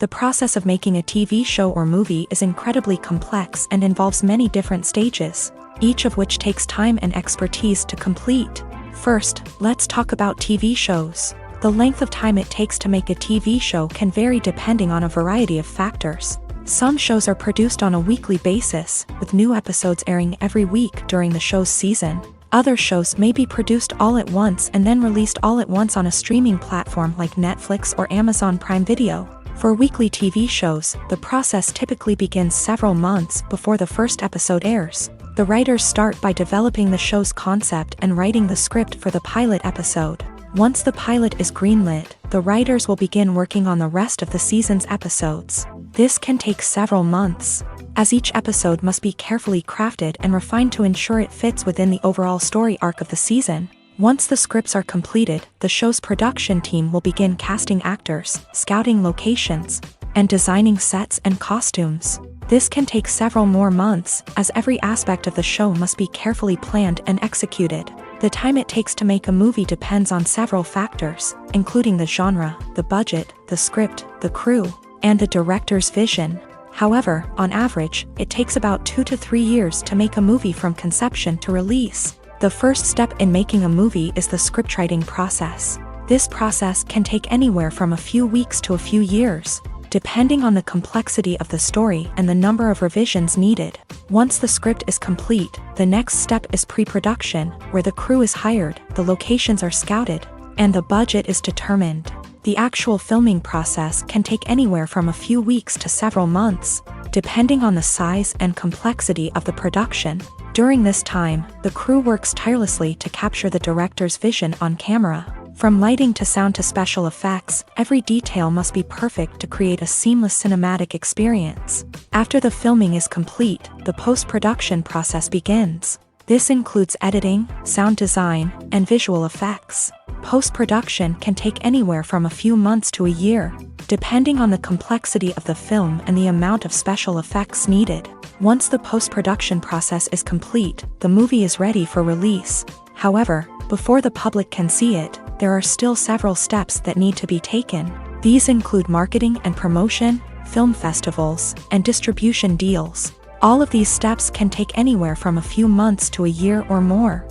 The process of making a TV show or movie is incredibly complex and involves many different stages, each of which takes time and expertise to complete. First, let's talk about TV shows. The length of time it takes to make a TV show can vary depending on a variety of factors. Some shows are produced on a weekly basis, with new episodes airing every week during the show's season. Other shows may be produced all at once and then released all at once on a streaming platform like Netflix or Amazon Prime Video. For weekly TV shows, the process typically begins several months before the first episode airs. The writers start by developing the show's concept and writing the script for the pilot episode. Once the pilot is greenlit, the writers will begin working on the rest of the season's episodes. This can take several months, as each episode must be carefully crafted and refined to ensure it fits within the overall story arc of the season. Once the scripts are completed, the show's production team will begin casting actors, scouting locations, and designing sets and costumes. This can take several more months, as every aspect of the show must be carefully planned and executed. The time it takes to make a movie depends on several factors, including the genre, the budget, the script, the crew, and the director's vision. However, on average, it takes about 2 to 3 years to make a movie from conception to release. The first step in making a movie is the scriptwriting process. This process can take anywhere from a few weeks to a few years, depending on the complexity of the story and the number of revisions needed. Once the script is complete, the next step is pre-production, where the crew is hired, the locations are scouted, and the budget is determined. The actual filming process can take anywhere from a few weeks to several months, depending on the size and complexity of the production. During this time, the crew works tirelessly to capture the director's vision on camera. From lighting to sound to special effects, every detail must be perfect to create a seamless cinematic experience. After the filming is complete, the post-production process begins. This includes editing, sound design, and visual effects. Post-production can take anywhere from a few months to a year, depending on the complexity of the film and the amount of special effects needed. Once the post-production process is complete, the movie is ready for release. However, before the public can see it, there are still several steps that need to be taken. These include marketing and promotion, film festivals, and distribution deals. All of these steps can take anywhere from a few months to a year or more.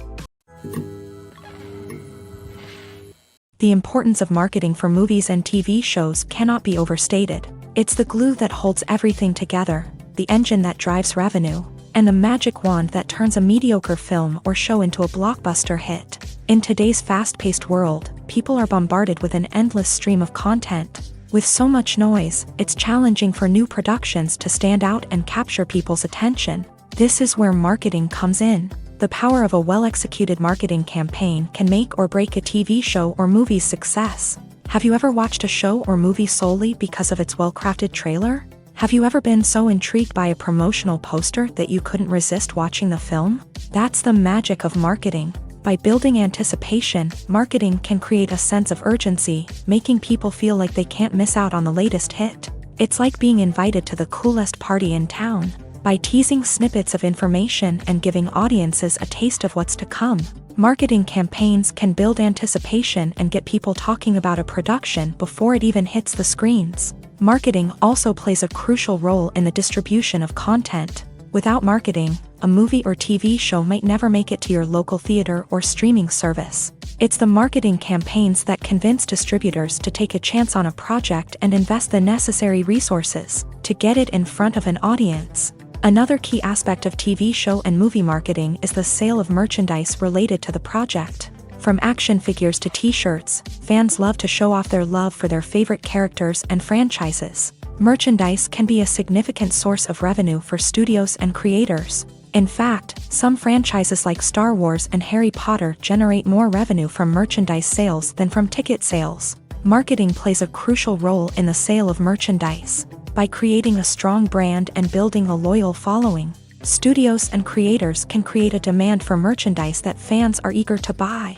The importance of marketing for movies and TV shows cannot be overstated. It's the glue that holds everything together, the engine that drives revenue, and the magic wand that turns a mediocre film or show into a blockbuster hit. In today's fast-paced world, people are bombarded with an endless stream of content. With so much noise, it's challenging for new productions to stand out and capture people's attention. This is where marketing comes in. The power of a well-executed marketing campaign can make or break a TV show or movie's success. Have you ever watched a show or movie solely because of its well-crafted trailer? Have you ever been so intrigued by a promotional poster that you couldn't resist watching the film? That's the magic of marketing. By building anticipation, marketing can create a sense of urgency, making people feel like they can't miss out on the latest hit. It's like being invited to the coolest party in town. By teasing snippets of information and giving audiences a taste of what's to come, marketing campaigns can build anticipation and get people talking about a production before it even hits the screens. Marketing also plays a crucial role in the distribution of content. Without marketing, a movie or TV show might never make it to your local theater or streaming service. It's the marketing campaigns that convince distributors to take a chance on a project and invest the necessary resources to get it in front of an audience. Another key aspect of TV show and movie marketing is the sale of merchandise related to the project. From action figures to t-shirts, fans love to show off their love for their favorite characters and franchises. Merchandise can be a significant source of revenue for studios and creators. In fact, some franchises like Star Wars and Harry Potter generate more revenue from merchandise sales than from ticket sales. Marketing plays a crucial role in the sale of merchandise. By creating a strong brand and building a loyal following, studios and creators can create a demand for merchandise that fans are eager to buy.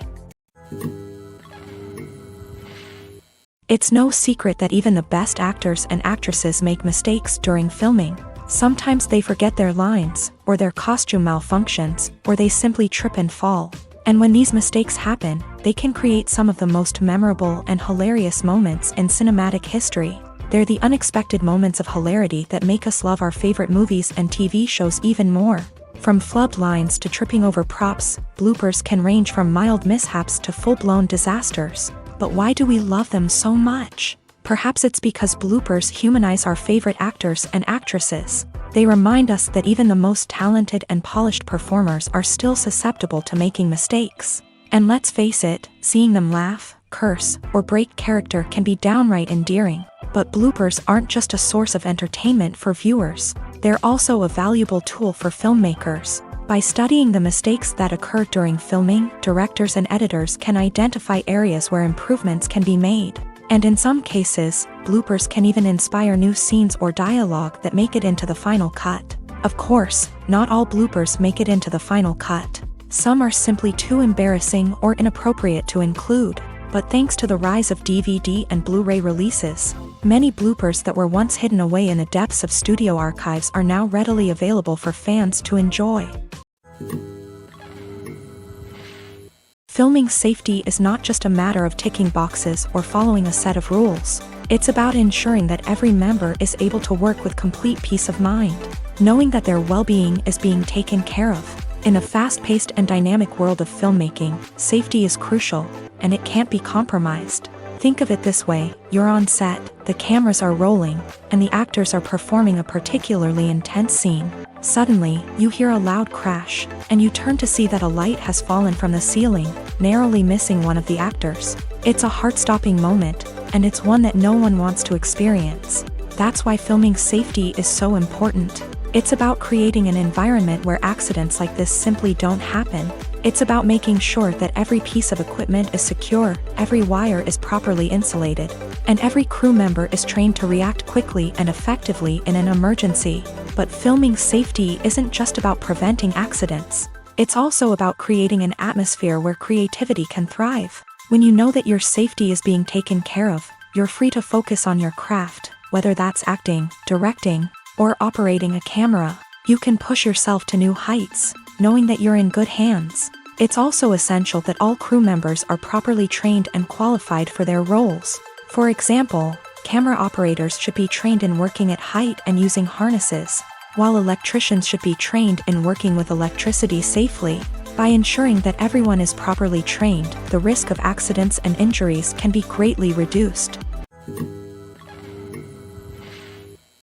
It's no secret that even the best actors and actresses make mistakes during filming. Sometimes they forget their lines, or their costume malfunctions, or they simply trip and fall. And when these mistakes happen, they can create some of the most memorable and hilarious moments in cinematic history. They're the unexpected moments of hilarity that make us love our favorite movies and TV shows even more. From flubbed lines to tripping over props, bloopers can range from mild mishaps to full-blown disasters. But why do we love them so much? Perhaps it's because bloopers humanize our favorite actors and actresses. They remind us that even the most talented and polished performers are still susceptible to making mistakes. And let's face it, seeing them laugh, curse, or break character can be downright endearing. But bloopers aren't just a source of entertainment for viewers. They're also a valuable tool for filmmakers. By studying the mistakes that occur during filming, directors and editors can identify areas where improvements can be made. And in some cases, bloopers can even inspire new scenes or dialogue that make it into the final cut. Of course, not all bloopers make it into the final cut. Some are simply too embarrassing or inappropriate to include. But thanks to the rise of DVD and Blu-ray releases, many bloopers that were once hidden away in the depths of studio archives are now readily available for fans to enjoy. Filming safety is not just a matter of ticking boxes or following a set of rules. It's about ensuring that every member is able to work with complete peace of mind, knowing that their well-being is being taken care of. In a fast-paced and dynamic world of filmmaking, safety is crucial, and it can't be compromised. Think of it this way: you're on set, the cameras are rolling, and the actors are performing a particularly intense scene. Suddenly, you hear a loud crash, and you turn to see that a light has fallen from the ceiling, narrowly missing one of the actors. It's a heart-stopping moment, and it's one that no one wants to experience. That's why filming safety is so important. It's about creating an environment where accidents like this simply don't happen. It's about making sure that every piece of equipment is secure, every wire is properly insulated, and every crew member is trained to react quickly and effectively in an emergency. But filming safety isn't just about preventing accidents. It's also about creating an atmosphere where creativity can thrive. When you know that your safety is being taken care of, you're free to focus on your craft, whether that's acting, directing, or operating a camera. You can push yourself to new heights, knowing that you're in good hands. It's also essential that all crew members are properly trained and qualified for their roles. For example, camera operators should be trained in working at height and using harnesses, while electricians should be trained in working with electricity safely. By ensuring that everyone is properly trained, the risk of accidents and injuries can be greatly reduced.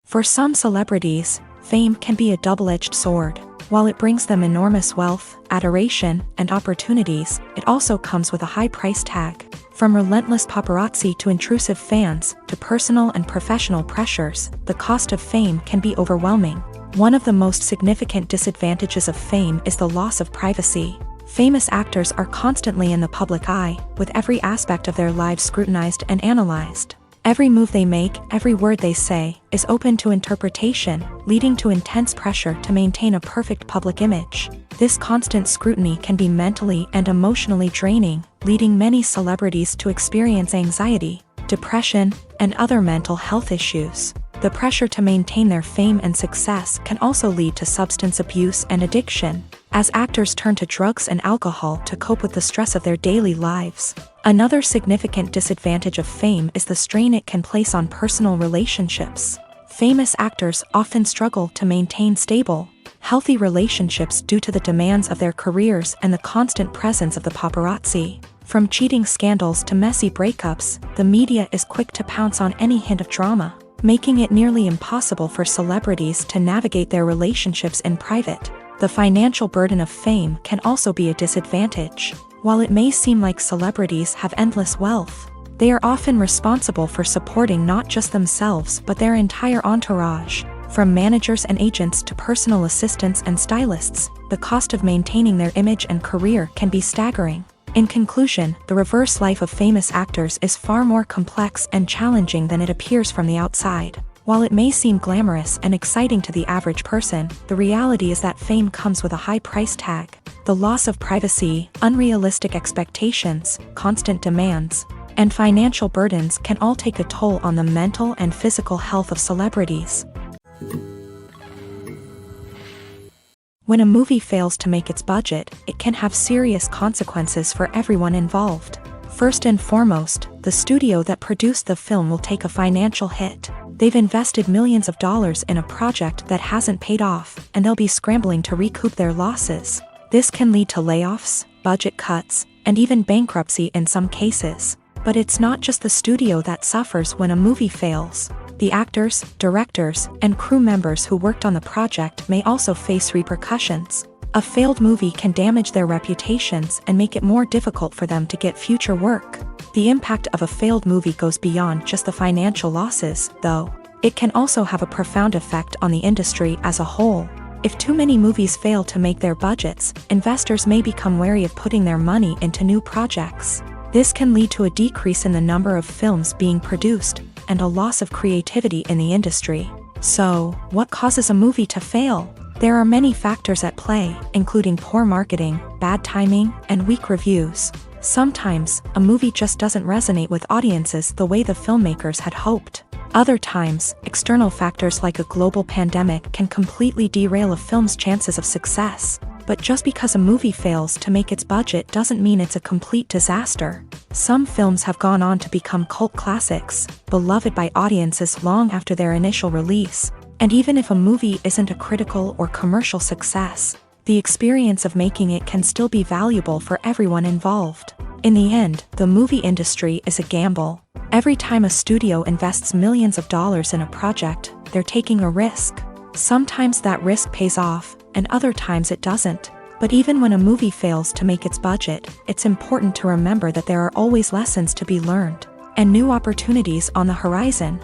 For some celebrities, fame can be a double-edged sword. While it brings them enormous wealth, adoration, and opportunities, it also comes with a high price tag. From relentless paparazzi to intrusive fans, to personal and professional pressures, the cost of fame can be overwhelming. One of the most significant disadvantages of fame is the loss of privacy. Famous actors are constantly in the public eye, with every aspect of their lives scrutinized and analyzed. Every move they make, every word they say, is open to interpretation, leading to intense pressure to maintain a perfect public image. This constant scrutiny can be mentally and emotionally draining, leading many celebrities to experience anxiety, depression, and other mental health issues. The pressure to maintain their fame and success can also lead to substance abuse and addiction, as actors turn to drugs and alcohol to cope with the stress of their daily lives. Another significant disadvantage of fame is the strain it can place on personal relationships. Famous actors often struggle to maintain stable, healthy relationships due to the demands of their careers and the constant presence of the paparazzi. From cheating scandals to messy breakups, the media is quick to pounce on any hint of drama, making it nearly impossible for celebrities to navigate their relationships in private. The financial burden of fame can also be a disadvantage. While it may seem like celebrities have endless wealth, they are often responsible for supporting not just themselves but their entire entourage. From managers and agents to personal assistants and stylists, the cost of maintaining their image and career can be staggering. In conclusion, the reverse life of famous actors is far more complex and challenging than it appears from the outside. While it may seem glamorous and exciting to the average person, the reality is that fame comes with a high price tag. The loss of privacy, unrealistic expectations, constant demands, and financial burdens can all take a toll on the mental and physical health of celebrities. When a movie fails to make its budget, it can have serious consequences for everyone involved. First and foremost, the studio that produced the film will take a financial hit. They've invested millions of dollars in a project that hasn't paid off, and they'll be scrambling to recoup their losses. This can lead to layoffs, budget cuts, and even bankruptcy in some cases. But it's not just the studio that suffers when a movie fails. The actors, directors, and crew members who worked on the project may also face repercussions. A failed movie can damage their reputations and make it more difficult for them to get future work. The impact of a failed movie goes beyond just the financial losses, though. It can also have a profound effect on the industry as a whole. If too many movies fail to make their budgets, investors may become wary of putting their money into new projects. This can lead to a decrease in the number of films being produced, and a loss of creativity in the industry. So, what causes a movie to fail? There are many factors at play, including poor marketing, bad timing, and weak reviews. Sometimes, a movie just doesn't resonate with audiences the way the filmmakers had hoped. Other times, external factors like a global pandemic can completely derail a film's chances of success. But just because a movie fails to make its budget doesn't mean it's a complete disaster. Some films have gone on to become cult classics, beloved by audiences long after their initial release. And even if a movie isn't a critical or commercial success, the experience of making it can still be valuable for everyone involved. In the end, the movie industry is a gamble. Every time a studio invests millions of dollars in a project, they're taking a risk. Sometimes that risk pays off, and other times it doesn't. But even when a movie fails to make its budget, it's important to remember that there are always lessons to be learned, and new opportunities on the horizon.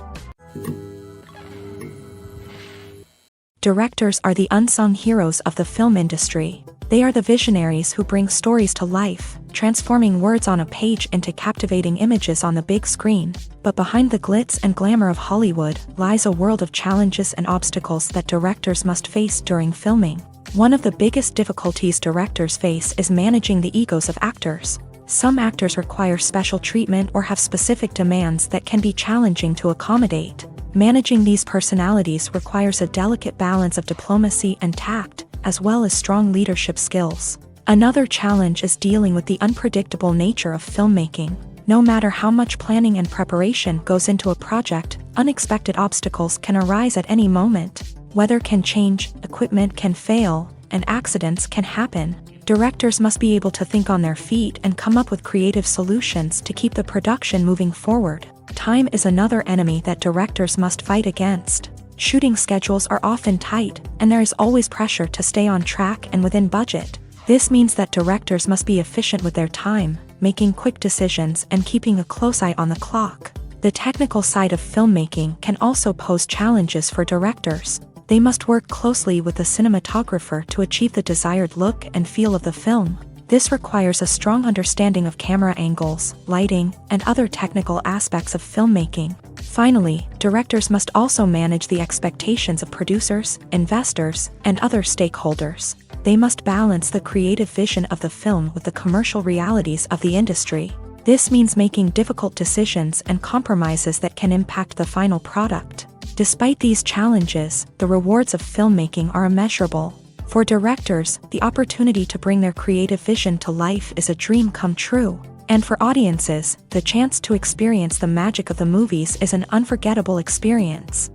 Directors are the unsung heroes of the film industry. They are the visionaries who bring stories to life, transforming words on a page into captivating images on the big screen. But behind the glitz and glamour of Hollywood lies a world of challenges and obstacles that directors must face during filming. One of the biggest difficulties directors face is managing the egos of actors. Some actors require special treatment or have specific demands that can be challenging to accommodate. Managing these personalities requires a delicate balance of diplomacy and tact, as well as strong leadership skills. Another challenge is dealing with the unpredictable nature of filmmaking. No matter how much planning and preparation goes into a project, unexpected obstacles can arise at any moment. Weather can change, equipment can fail, and accidents can happen. Directors must be able to think on their feet and come up with creative solutions to keep the production moving forward. Time is another enemy that directors must fight against. Shooting schedules are often tight, and there is always pressure to stay on track and within budget. This means that directors must be efficient with their time, making quick decisions and keeping a close eye on the clock. The technical side of filmmaking can also pose challenges for directors. They must work closely with the cinematographer to achieve the desired look and feel of the film. This requires a strong understanding of camera angles, lighting, and other technical aspects of filmmaking. Finally, directors must also manage the expectations of producers, investors, and other stakeholders. They must balance the creative vision of the film with the commercial realities of the industry. This means making difficult decisions and compromises that can impact the final product. Despite these challenges, the rewards of filmmaking are immeasurable. For directors, the opportunity to bring their creative vision to life is a dream come true. And for audiences, the chance to experience the magic of the movies is an unforgettable experience.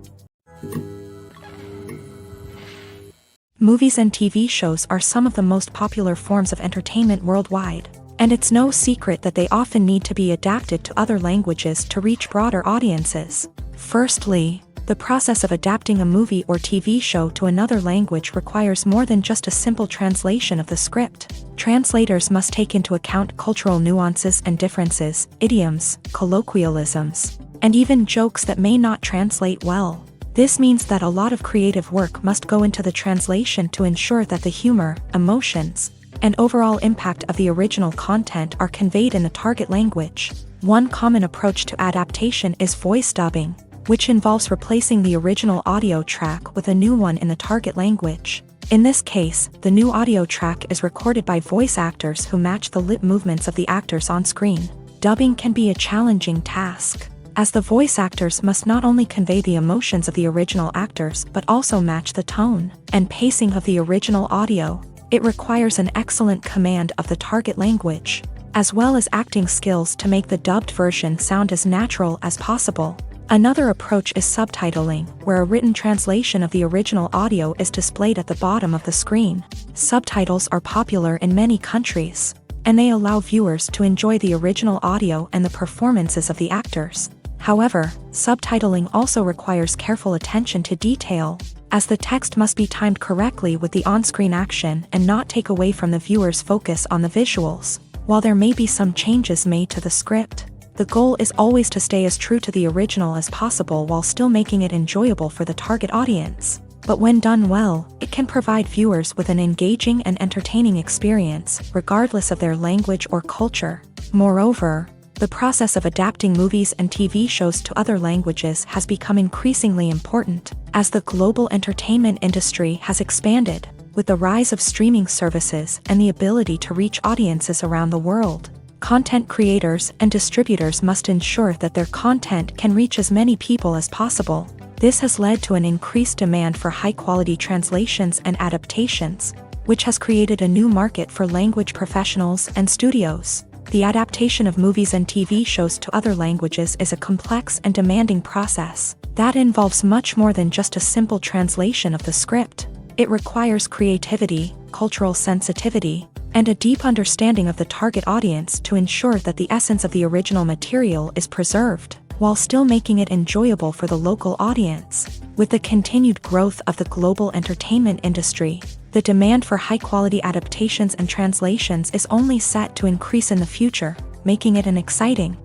Movies and TV shows are some of the most popular forms of entertainment worldwide, and it's no secret that they often need to be adapted to other languages to reach broader audiences. Firstly, the process of adapting a movie or TV show to another language requires more than just a simple translation of the script. Translators must take into account cultural nuances and differences, idioms, colloquialisms, and even jokes that may not translate well. This means that a lot of creative work must go into the translation to ensure that the humor, emotions, and overall impact of the original content are conveyed in the target language. One common approach to adaptation is voice dubbing, which involves replacing the original audio track with a new one in the target language. In this case, the new audio track is recorded by voice actors who match the lip movements of the actors on screen. Dubbing can be a challenging task, as the voice actors must not only convey the emotions of the original actors but also match the tone and pacing of the original audio. It requires an excellent command of the target language, as well as acting skills to make the dubbed version sound as natural as possible. Another approach is subtitling, where a written translation of the original audio is displayed at the bottom of the screen. Subtitles are popular in many countries, and they allow viewers to enjoy the original audio and the performances of the actors. However, subtitling also requires careful attention to detail, as the text must be timed correctly with the on-screen action and not take away from the viewer's focus on the visuals. While there may be some changes made to the script, the goal is always to stay as true to the original as possible while still making it enjoyable for the target audience. But when done well, it can provide viewers with an engaging and entertaining experience, regardless of their language or culture. Moreover, the process of adapting movies and TV shows to other languages has become increasingly important, as the global entertainment industry has expanded, with the rise of streaming services and the ability to reach audiences around the world. Content creators and distributors must ensure that their content can reach as many people as possible. This has led to an increased demand for high-quality translations and adaptations, which has created a new market for language professionals and studios. The adaptation of movies and TV shows to other languages is a complex and demanding process that involves much more than just a simple translation of the script. It requires creativity, cultural sensitivity, and a deep understanding of the target audience to ensure that the essence of the original material is preserved, while still making it enjoyable for the local audience. With the continued growth of the global entertainment industry, the demand for high-quality adaptations and translations is only set to increase in the future, making it an exciting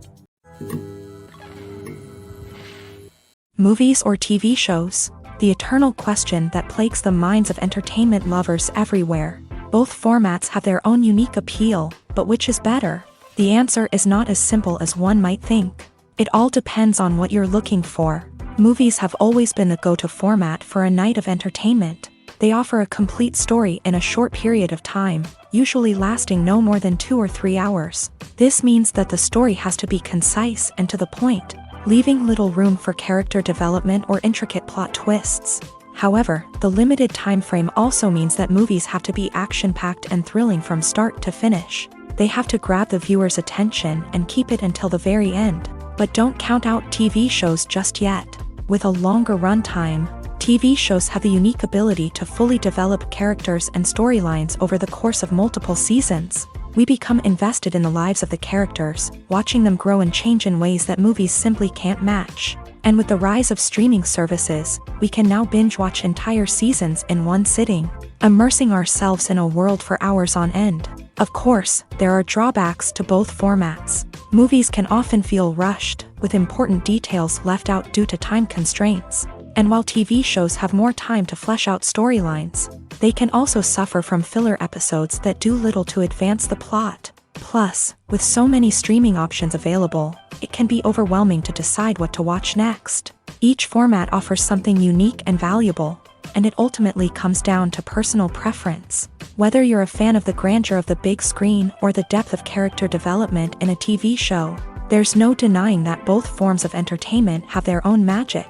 movies or TV shows. The eternal question that plagues the minds of entertainment lovers everywhere. Both formats have their own unique appeal, but which is better? The answer is not as simple as one might think. It all depends on what you're looking for. Movies have always been the go-to format for a night of entertainment. They offer a complete story in a short period of time, usually lasting no more than 2 or 3 hours. This means that the story has to be concise and to the point, leaving little room for character development or intricate plot twists. However, the limited time frame also means that movies have to be action-packed and thrilling from start to finish. They have to grab the viewer's attention and keep it until the very end. But don't count out TV shows just yet. With a longer runtime, TV shows have the unique ability to fully develop characters and storylines over the course of multiple seasons. We become invested in the lives of the characters, watching them grow and change in ways that movies simply can't match. And with the rise of streaming services, we can now binge-watch entire seasons in one sitting, immersing ourselves in a world for hours on end. Of course, there are drawbacks to both formats. Movies can often feel rushed, with important details left out due to time constraints. And while TV shows have more time to flesh out storylines, they can also suffer from filler episodes that do little to advance the plot. Plus, with so many streaming options available, it can be overwhelming to decide what to watch next. Each format offers something unique and valuable, and it ultimately comes down to personal preference. Whether you're a fan of the grandeur of the big screen or the depth of character development in a TV show, there's no denying that both forms of entertainment have their own magic.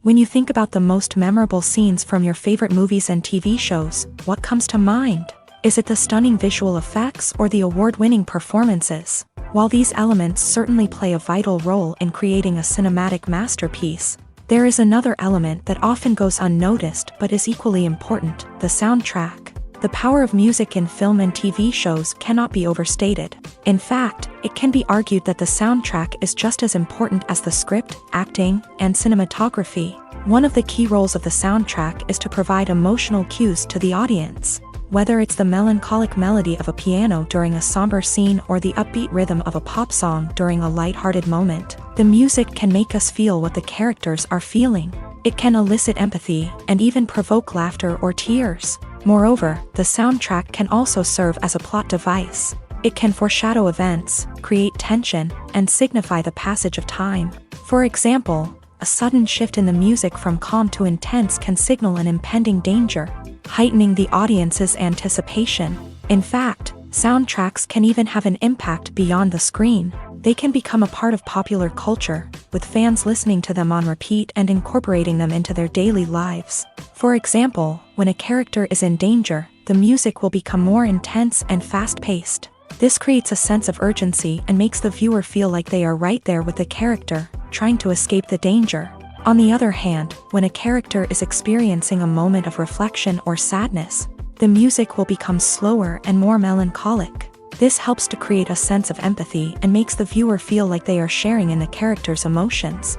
When you think about the most memorable scenes from your favorite movies and TV shows, what comes to mind? Is it the stunning visual effects or the award-winning performances? While these elements certainly play a vital role in creating a cinematic masterpiece, there is another element that often goes unnoticed but is equally important: the soundtrack. The power of music in film and TV shows cannot be overstated. In fact, it can be argued that the soundtrack is just as important as the script, acting, and cinematography. One of the key roles of the soundtrack is to provide emotional cues to the audience. Whether it's the melancholic melody of a piano during a somber scene or the upbeat rhythm of a pop song during a lighthearted moment, the music can make us feel what the characters are feeling. It can elicit empathy and even provoke laughter or tears. Moreover, the soundtrack can also serve as a plot device. It can foreshadow events, create tension, and signify the passage of time. For example, a sudden shift in the music from calm to intense can signal an impending danger, heightening the audience's anticipation. In fact, soundtracks can even have an impact beyond the screen. They can become a part of popular culture, with fans listening to them on repeat and incorporating them into their daily lives. For example, when a character is in danger, the music will become more intense and fast-paced. This creates a sense of urgency and makes the viewer feel like they are right there with the character, trying to escape the danger. On the other hand, when a character is experiencing a moment of reflection or sadness, the music will become slower and more melancholic. This helps to create a sense of empathy and makes the viewer feel like they are sharing in the character's emotions.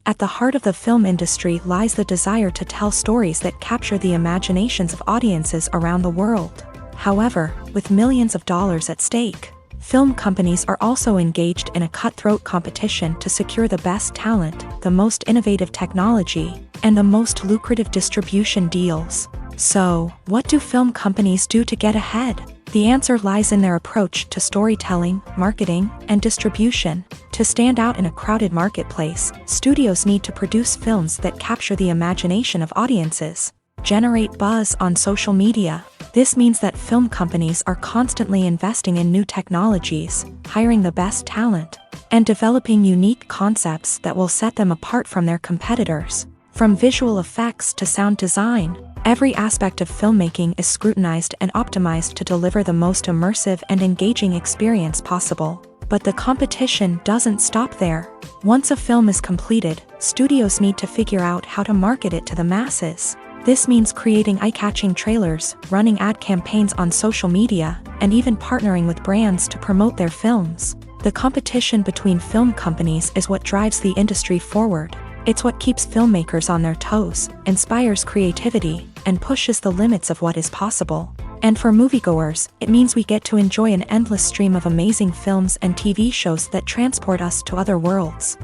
At the heart of the film industry lies the desire to tell stories that capture the imaginations of audiences around the world. However, with millions of dollars at stake, film companies are also engaged in a cutthroat competition to secure the best talent, the most innovative technology, and the most lucrative distribution deals. So, what do film companies do to get ahead? The answer lies in their approach to storytelling, marketing, and distribution. To stand out in a crowded marketplace, studios need to produce films that capture the imagination of audiences, generate buzz on social media. This means that film companies are constantly investing in new technologies, hiring the best talent, and developing unique concepts that will set them apart from their competitors. From visual effects to sound design, every aspect of filmmaking is scrutinized and optimized to deliver the most immersive and engaging experience possible. But the competition doesn't stop there. Once a film is completed, studios need to figure out how to market it to the masses. This means creating eye-catching trailers, running ad campaigns on social media, and even partnering with brands to promote their films. The competition between film companies is what drives the industry forward. It's what keeps filmmakers on their toes, inspires creativity, and pushes the limits of what is possible. And for moviegoers, it means we get to enjoy an endless stream of amazing films and TV shows that transport us to other worlds.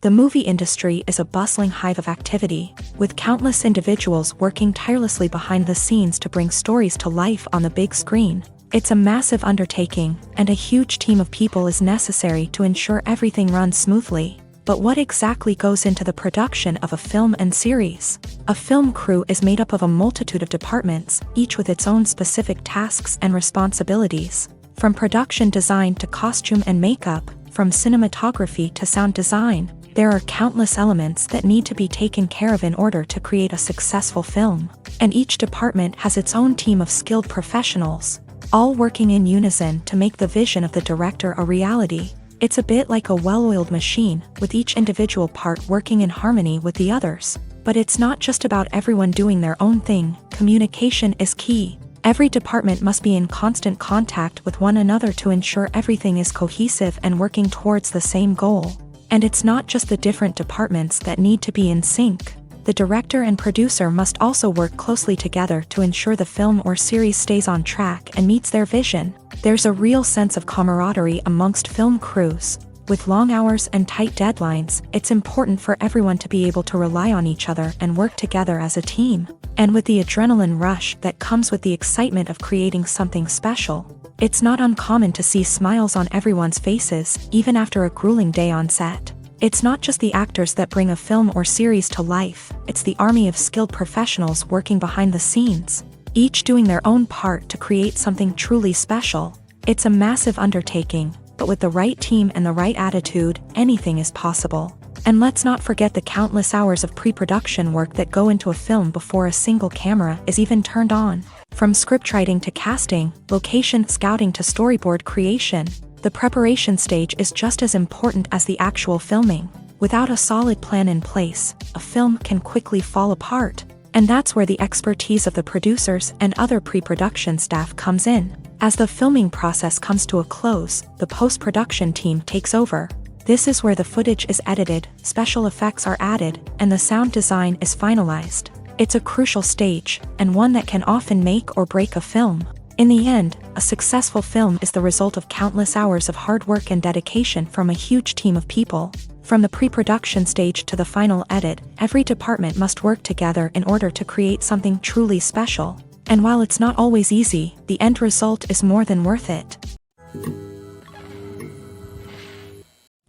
The movie industry is a bustling hive of activity, with countless individuals working tirelessly behind the scenes to bring stories to life on the big screen. It's a massive undertaking, and a huge team of people is necessary to ensure everything runs smoothly. But what exactly goes into the production of a film and series? A film crew is made up of a multitude of departments, each with its own specific tasks and responsibilities. From production design to costume and makeup, from cinematography to sound design, there are countless elements that need to be taken care of in order to create a successful film. And each department has its own team of skilled professionals, all working in unison to make the vision of the director a reality. It's a bit like a well-oiled machine, with each individual part working in harmony with the others. But it's not just about everyone doing their own thing. Communication is key. Every department must be in constant contact with one another to ensure everything is cohesive and working towards the same goal. And it's not just the different departments that need to be in sync. The director and producer must also work closely together to ensure the film or series stays on track and meets their vision. There's a real sense of camaraderie amongst film crews. With long hours and tight deadlines, it's important for everyone to be able to rely on each other and work together as a team. And with the adrenaline rush that comes with the excitement of creating something special, it's not uncommon to see smiles on everyone's faces, even after a grueling day on set. It's not just the actors that bring a film or series to life, it's the army of skilled professionals working behind the scenes, each doing their own part to create something truly special. It's a massive undertaking, but with the right team and the right attitude, anything is possible. And let's not forget the countless hours of pre-production work that go into a film before a single camera is even turned on. From scriptwriting to casting, location scouting to storyboard creation, the preparation stage is just as important as the actual filming. Without a solid plan in place, a film can quickly fall apart. And that's where the expertise of the producers and other pre-production staff comes in. As the filming process comes to a close, the post-production team takes over. This is where the footage is edited, special effects are added, and the sound design is finalized. It's a crucial stage, and one that can often make or break a film. In the end, a successful film is the result of countless hours of hard work and dedication from a huge team of people. From the pre-production stage to the final edit, every department must work together in order to create something truly special. And while it's not always easy, the end result is more than worth it.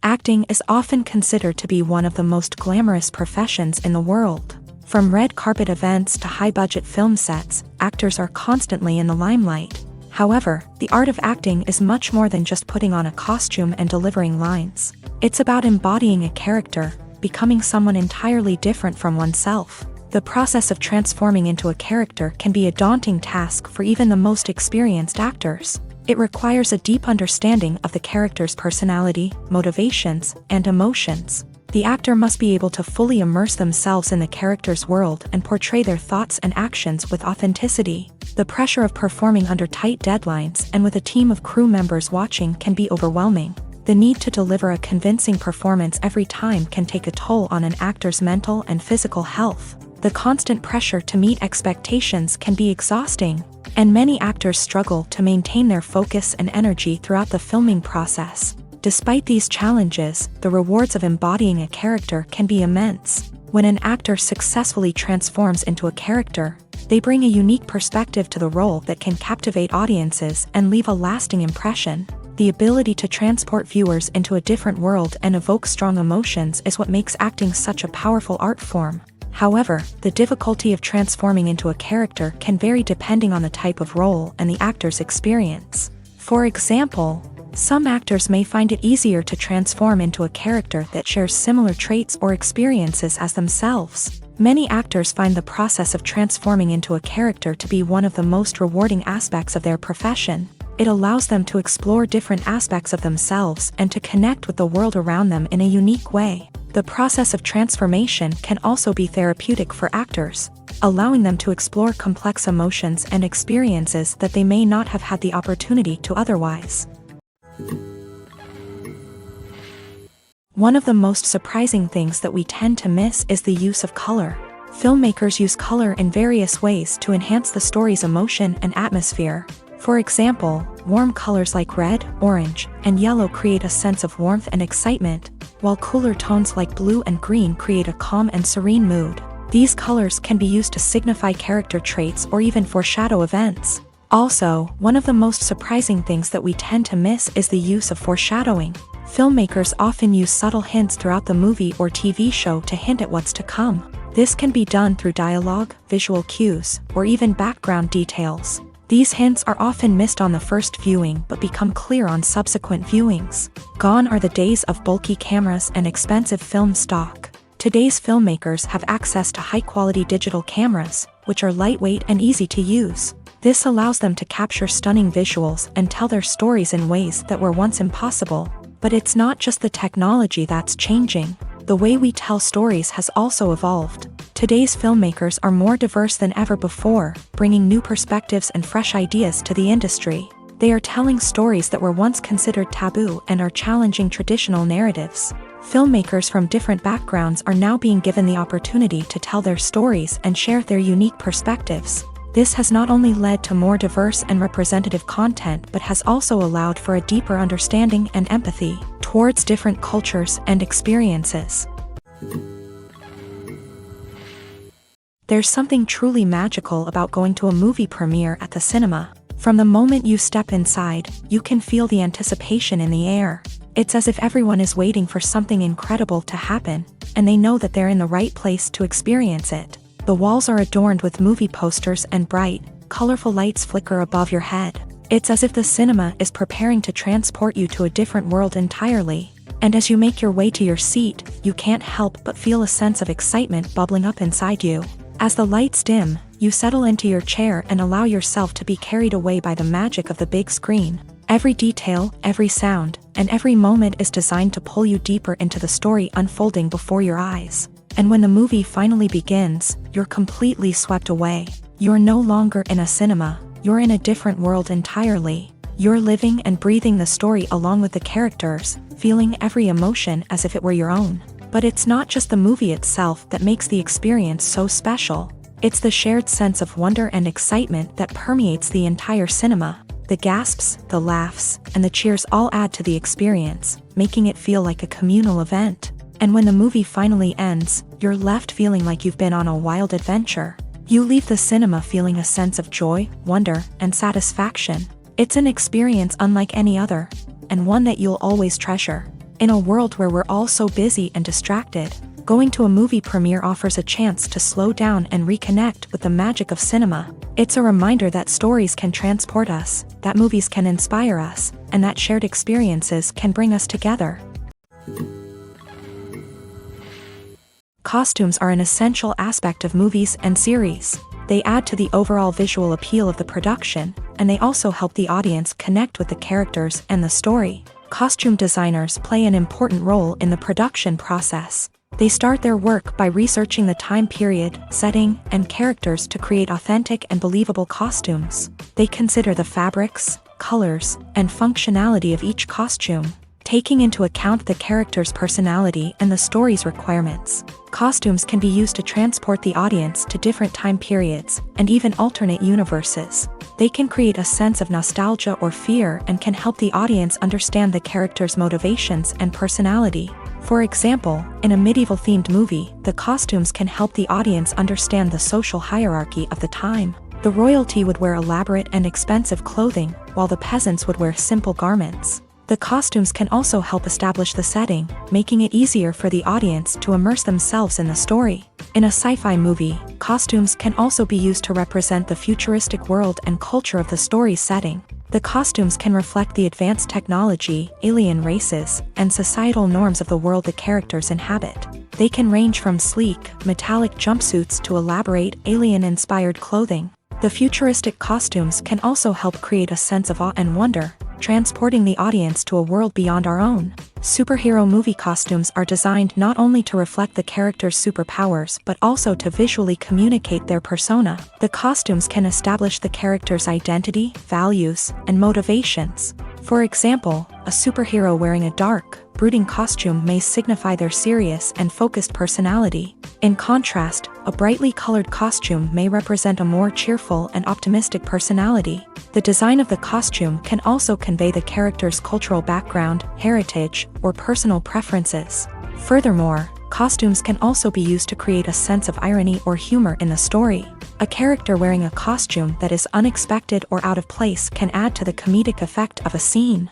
Acting is often considered to be one of the most glamorous professions in the world. From red carpet events to high-budget film sets, actors are constantly in the limelight. However, the art of acting is much more than just putting on a costume and delivering lines. It's about embodying a character, becoming someone entirely different from oneself. The process of transforming into a character can be a daunting task for even the most experienced actors. It requires a deep understanding of the character's personality, motivations, and emotions. The actor must be able to fully immerse themselves in the character's world and portray their thoughts and actions with authenticity. The pressure of performing under tight deadlines and with a team of crew members watching can be overwhelming. The need to deliver a convincing performance every time can take a toll on an actor's mental and physical health. The constant pressure to meet expectations can be exhausting, and many actors struggle to maintain their focus and energy throughout the filming process. Despite these challenges, the rewards of embodying a character can be immense. When an actor successfully transforms into a character, they bring a unique perspective to the role that can captivate audiences and leave a lasting impression. The ability to transport viewers into a different world and evoke strong emotions is what makes acting such a powerful art form. However, the difficulty of transforming into a character can vary depending on the type of role and the actor's experience. For example, some actors may find it easier to transform into a character that shares similar traits or experiences as themselves. Many actors find the process of transforming into a character to be one of the most rewarding aspects of their profession. It allows them to explore different aspects of themselves and to connect with the world around them in a unique way. The process of transformation can also be therapeutic for actors, allowing them to explore complex emotions and experiences that they may not have had the opportunity to otherwise. One of the most surprising things that we tend to miss is the use of color. Filmmakers use color in various ways to enhance the story's emotion and atmosphere. For example, warm colors like red, orange, and yellow create a sense of warmth and excitement, while cooler tones like blue and green create a calm and serene mood. These colors can be used to signify character traits or even foreshadow events. Also, one of the most surprising things that we tend to miss is the use of foreshadowing. Filmmakers often use subtle hints throughout the movie or TV show to hint at what's to come. This can be done through dialogue, visual cues, or even background details. These hints are often missed on the first viewing but become clear on subsequent viewings. Gone are the days of bulky cameras and expensive film stock. Today's filmmakers have access to high-quality digital cameras, which are lightweight and easy to use. This allows them to capture stunning visuals and tell their stories in ways that were once impossible. But it's not just the technology that's changing. The way we tell stories has also evolved. Today's filmmakers are more diverse than ever before, bringing new perspectives and fresh ideas to the industry. They are telling stories that were once considered taboo and are challenging traditional narratives. Filmmakers from different backgrounds are now being given the opportunity to tell their stories and share their unique perspectives. This has not only led to more diverse and representative content but has also allowed for a deeper understanding and empathy towards different cultures and experiences. There's something truly magical about going to a movie premiere at the cinema. From the moment you step inside, you can feel the anticipation in the air. It's as if everyone is waiting for something incredible to happen, and they know that they're in the right place to experience it. The walls are adorned with movie posters and bright, colorful lights flicker above your head. It's as if the cinema is preparing to transport you to a different world entirely. And as you make your way to your seat, you can't help but feel a sense of excitement bubbling up inside you. As the lights dim, you settle into your chair and allow yourself to be carried away by the magic of the big screen. Every detail, every sound, and every moment is designed to pull you deeper into the story unfolding before your eyes. And when the movie finally begins, you're completely swept away. You're no longer in a cinema, you're in a different world entirely. You're living and breathing the story along with the characters, feeling every emotion as if it were your own. But it's not just the movie itself that makes the experience so special. It's the shared sense of wonder and excitement that permeates the entire cinema. The gasps, the laughs, and the cheers all add to the experience, making it feel like a communal event. And when the movie finally ends, you're left feeling like you've been on a wild adventure. You leave the cinema feeling a sense of joy, wonder, and satisfaction. It's an experience unlike any other, and one that you'll always treasure. In a world where we're all so busy and distracted, going to a movie premiere offers a chance to slow down and reconnect with the magic of cinema. It's a reminder that stories can transport us, that movies can inspire us, and that shared experiences can bring us together. Costumes are an essential aspect of movies and series. They add to the overall visual appeal of the production, and they also help the audience connect with the characters and the story. Costume designers play an important role in the production process. They start their work by researching the time period, setting, and characters to create authentic and believable costumes. They consider the fabrics, colors, and functionality of each costume, taking into account the character's personality and the story's requirements. Costumes can be used to transport the audience to different time periods, and even alternate universes. They can create a sense of nostalgia or fear and can help the audience understand the character's motivations and personality. For example, in a medieval-themed movie, the costumes can help the audience understand the social hierarchy of the time. The royalty would wear elaborate and expensive clothing, while the peasants would wear simple garments. The costumes can also help establish the setting, making it easier for the audience to immerse themselves in the story. In a sci-fi movie, costumes can also be used to represent the futuristic world and culture of the story's setting. The costumes can reflect the advanced technology, alien races, and societal norms of the world the characters inhabit. They can range from sleek, metallic jumpsuits to elaborate, alien-inspired clothing. The futuristic costumes can also help create a sense of awe and wonder, transporting the audience to a world beyond our own. Superhero movie costumes are designed not only to reflect the character's superpowers but also to visually communicate their persona. The costumes can establish the character's identity, values, and motivations. For example, a superhero wearing a dark, brooding costume may signify their serious and focused personality. In contrast, a brightly colored costume may represent a more cheerful and optimistic personality. The design of the costume can also convey the character's cultural background, heritage, or personal preferences. Furthermore, costumes can also be used to create a sense of irony or humor in the story. A character wearing a costume that is unexpected or out of place can add to the comedic effect of a scene.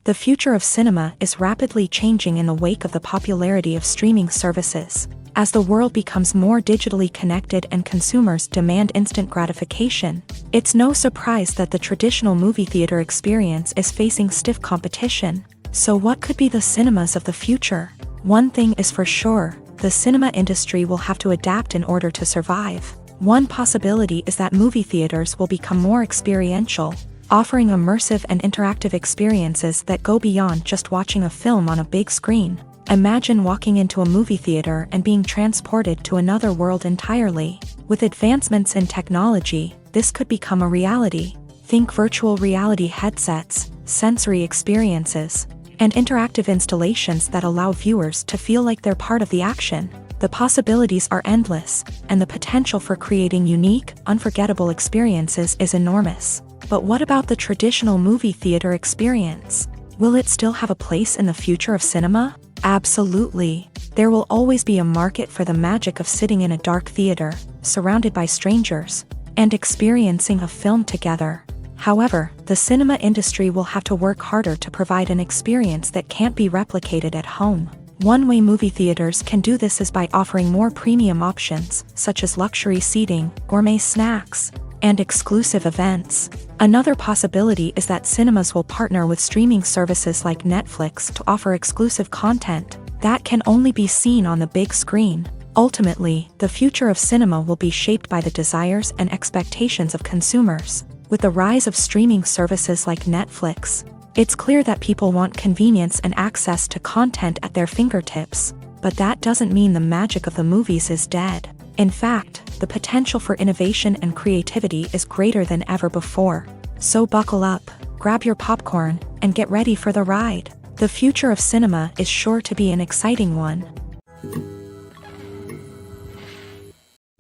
The future of cinema is rapidly changing in the wake of the popularity of streaming services. As the world becomes more digitally connected and consumers demand instant gratification, it's no surprise that the traditional movie theater experience is facing stiff competition. So what could be the cinemas of the future? One thing is for sure, the cinema industry will have to adapt in order to survive. One possibility is that movie theaters will become more experiential, offering immersive and interactive experiences that go beyond just watching a film on a big screen. Imagine walking into a movie theater and being transported to another world entirely. With advancements in technology, this could become a reality. Think virtual reality headsets, sensory experiences, and interactive installations that allow viewers to feel like they're part of the action. The possibilities are endless, and the potential for creating unique, unforgettable experiences is enormous. But what about the traditional movie theater experience? Will it still have a place in the future of cinema? Absolutely. There will always be a market for the magic of sitting in a dark theater, surrounded by strangers, and experiencing a film together. However, the cinema industry will have to work harder to provide an experience that can't be replicated at home. One way movie theaters can do this is by offering more premium options, such as luxury seating, gourmet snacks, and exclusive events. Another possibility is that cinemas will partner with streaming services like Netflix to offer exclusive content that can only be seen on the big screen. Ultimately, the future of cinema will be shaped by the desires and expectations of consumers. With the rise of streaming services like Netflix, it's clear that people want convenience and access to content at their fingertips. But that doesn't mean the magic of the movies is dead. In fact, the potential for innovation and creativity is greater than ever before. So buckle up, grab your popcorn, and get ready for the ride. The future of cinema is sure to be an exciting one.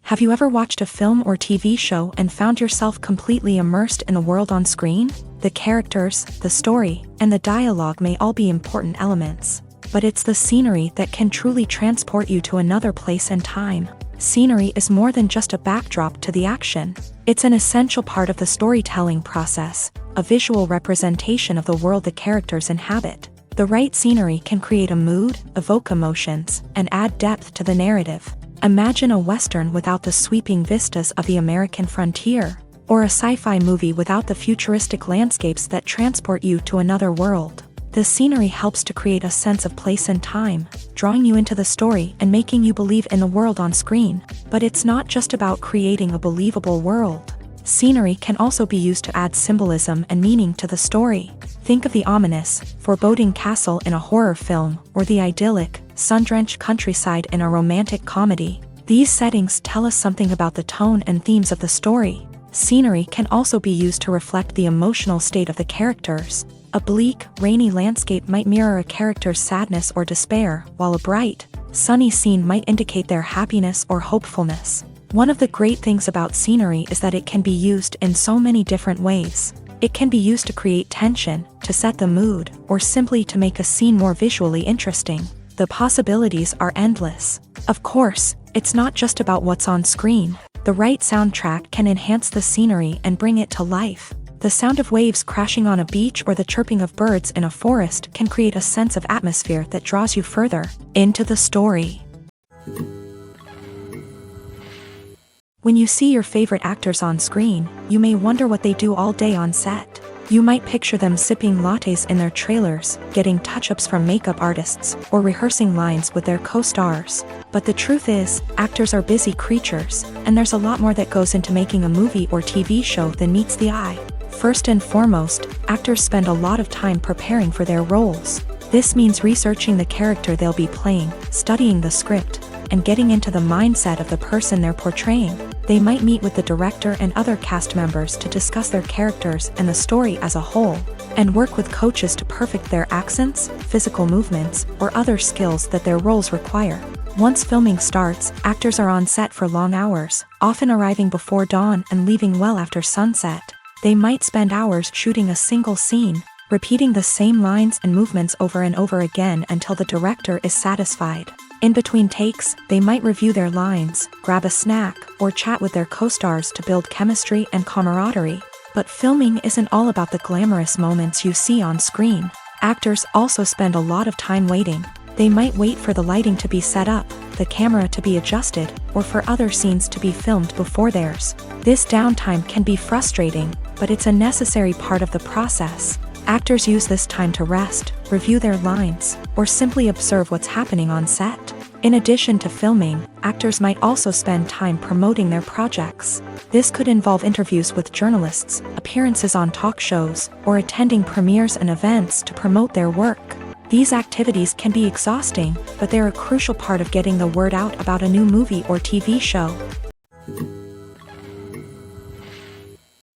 Have you ever watched a film or TV show and found yourself completely immersed in the world on screen? The characters, the story, and the dialogue may all be important elements, but it's the scenery that can truly transport you to another place and time. Scenery is more than just a backdrop to the action. It's an essential part of the storytelling process, a visual representation of the world the characters inhabit. The right scenery can create a mood, evoke emotions, and add depth to the narrative. Imagine a Western without the sweeping vistas of the American frontier, or a sci-fi movie without the futuristic landscapes that transport you to another world. The scenery helps to create a sense of place and time, drawing you into the story and making you believe in the world on screen. But it's not just about creating a believable world. Scenery can also be used to add symbolism and meaning to the story. Think of the ominous, foreboding castle in a horror film, or the idyllic, sun-drenched countryside in a romantic comedy. These settings tell us something about the tone and themes of the story. Scenery can also be used to reflect the emotional state of the characters. A bleak, rainy landscape might mirror a character's sadness or despair, while a bright, sunny scene might indicate their happiness or hopefulness. One of the great things about scenery is that it can be used in so many different ways. It can be used to create tension, to set the mood, or simply to make a scene more visually interesting. The possibilities are endless. Of course, it's not just about what's on screen. The right soundtrack can enhance the scenery and bring it to life. The sound of waves crashing on a beach or the chirping of birds in a forest can create a sense of atmosphere that draws you further into the story. When you see your favorite actors on screen, you may wonder what they do all day on set. You might picture them sipping lattes in their trailers, getting touch-ups from makeup artists, or rehearsing lines with their co-stars. But the truth is, actors are busy creatures, and there's a lot more that goes into making a movie or TV show than meets the eye. First and foremost, actors spend a lot of time preparing for their roles. This means researching the character they'll be playing, studying the script, and getting into the mindset of the person they're portraying. They might meet with the director and other cast members to discuss their characters and the story as a whole, and work with coaches to perfect their accents, physical movements, or other skills that their roles require. Once filming starts, actors are on set for long hours, often arriving before dawn and leaving well after sunset. They might spend hours shooting a single scene, repeating the same lines and movements over and over again until the director is satisfied. In between takes, they might review their lines, grab a snack, or chat with their co-stars to build chemistry and camaraderie. But filming isn't all about the glamorous moments you see on screen. Actors also spend a lot of time waiting. They might wait for the lighting to be set up, the camera to be adjusted, or for other scenes to be filmed before theirs. This downtime can be frustrating, but it's a necessary part of the process. Actors use this time to rest, review their lines, or simply observe what's happening on set. In addition to filming, actors might also spend time promoting their projects. This could involve interviews with journalists, appearances on talk shows, or attending premieres and events to promote their work. These activities can be exhausting, but they're a crucial part of getting the word out about a new movie or TV show.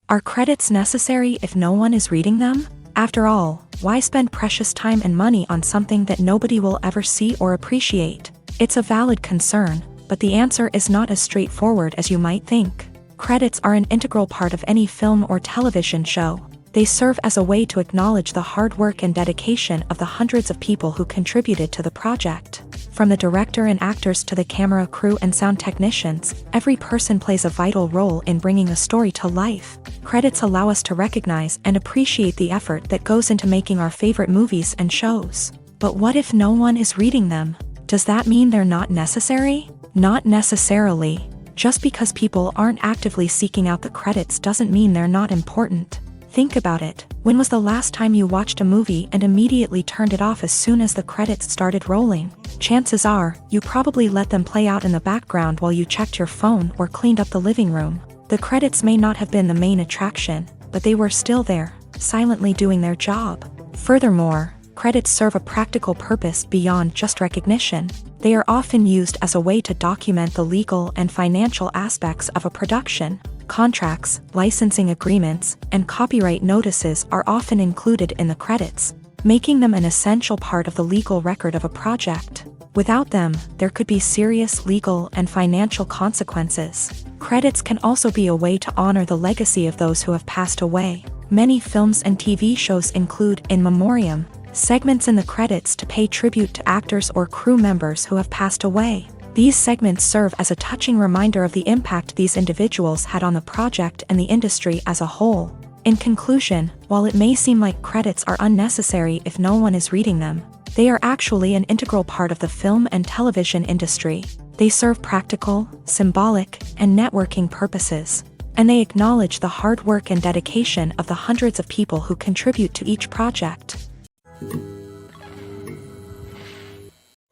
Are credits necessary if no one is reading them? After all, why spend precious time and money on something that nobody will ever see or appreciate? It's a valid concern, but the answer is not as straightforward as you might think. Credits are an integral part of any film or television show. They serve as a way to acknowledge the hard work and dedication of the hundreds of people who contributed to the project. From the director and actors to the camera crew and sound technicians, every person plays a vital role in bringing a story to life. Credits allow us to recognize and appreciate the effort that goes into making our favorite movies and shows. But what if no one is reading them? Does that mean they're not necessary? Not necessarily. Just because people aren't actively seeking out the credits doesn't mean they're not important. Think about it. When was the last time you watched a movie and immediately turned it off as soon as the credits started rolling? Chances are, you probably let them play out in the background while you checked your phone or cleaned up the living room. The credits may not have been the main attraction, but they were still there, silently doing their job. Furthermore, credits serve a practical purpose beyond just recognition. They are often used as a way to document the legal and financial aspects of a production. Contracts, licensing agreements, and copyright notices are often included in the credits, making them an essential part of the legal record of a project. Without them, there could be serious legal and financial consequences. Credits can also be a way to honor the legacy of those who have passed away. Many films and TV shows include in memoriam segments in the credits to pay tribute to actors or crew members who have passed away. These segments serve as a touching reminder of the impact these individuals had on the project and the industry as a whole. In conclusion, while it may seem like credits are unnecessary if no one is reading them, they are actually an integral part of the film and television industry. They serve practical, symbolic, and networking purposes, and they acknowledge the hard work and dedication of the hundreds of people who contribute to each project.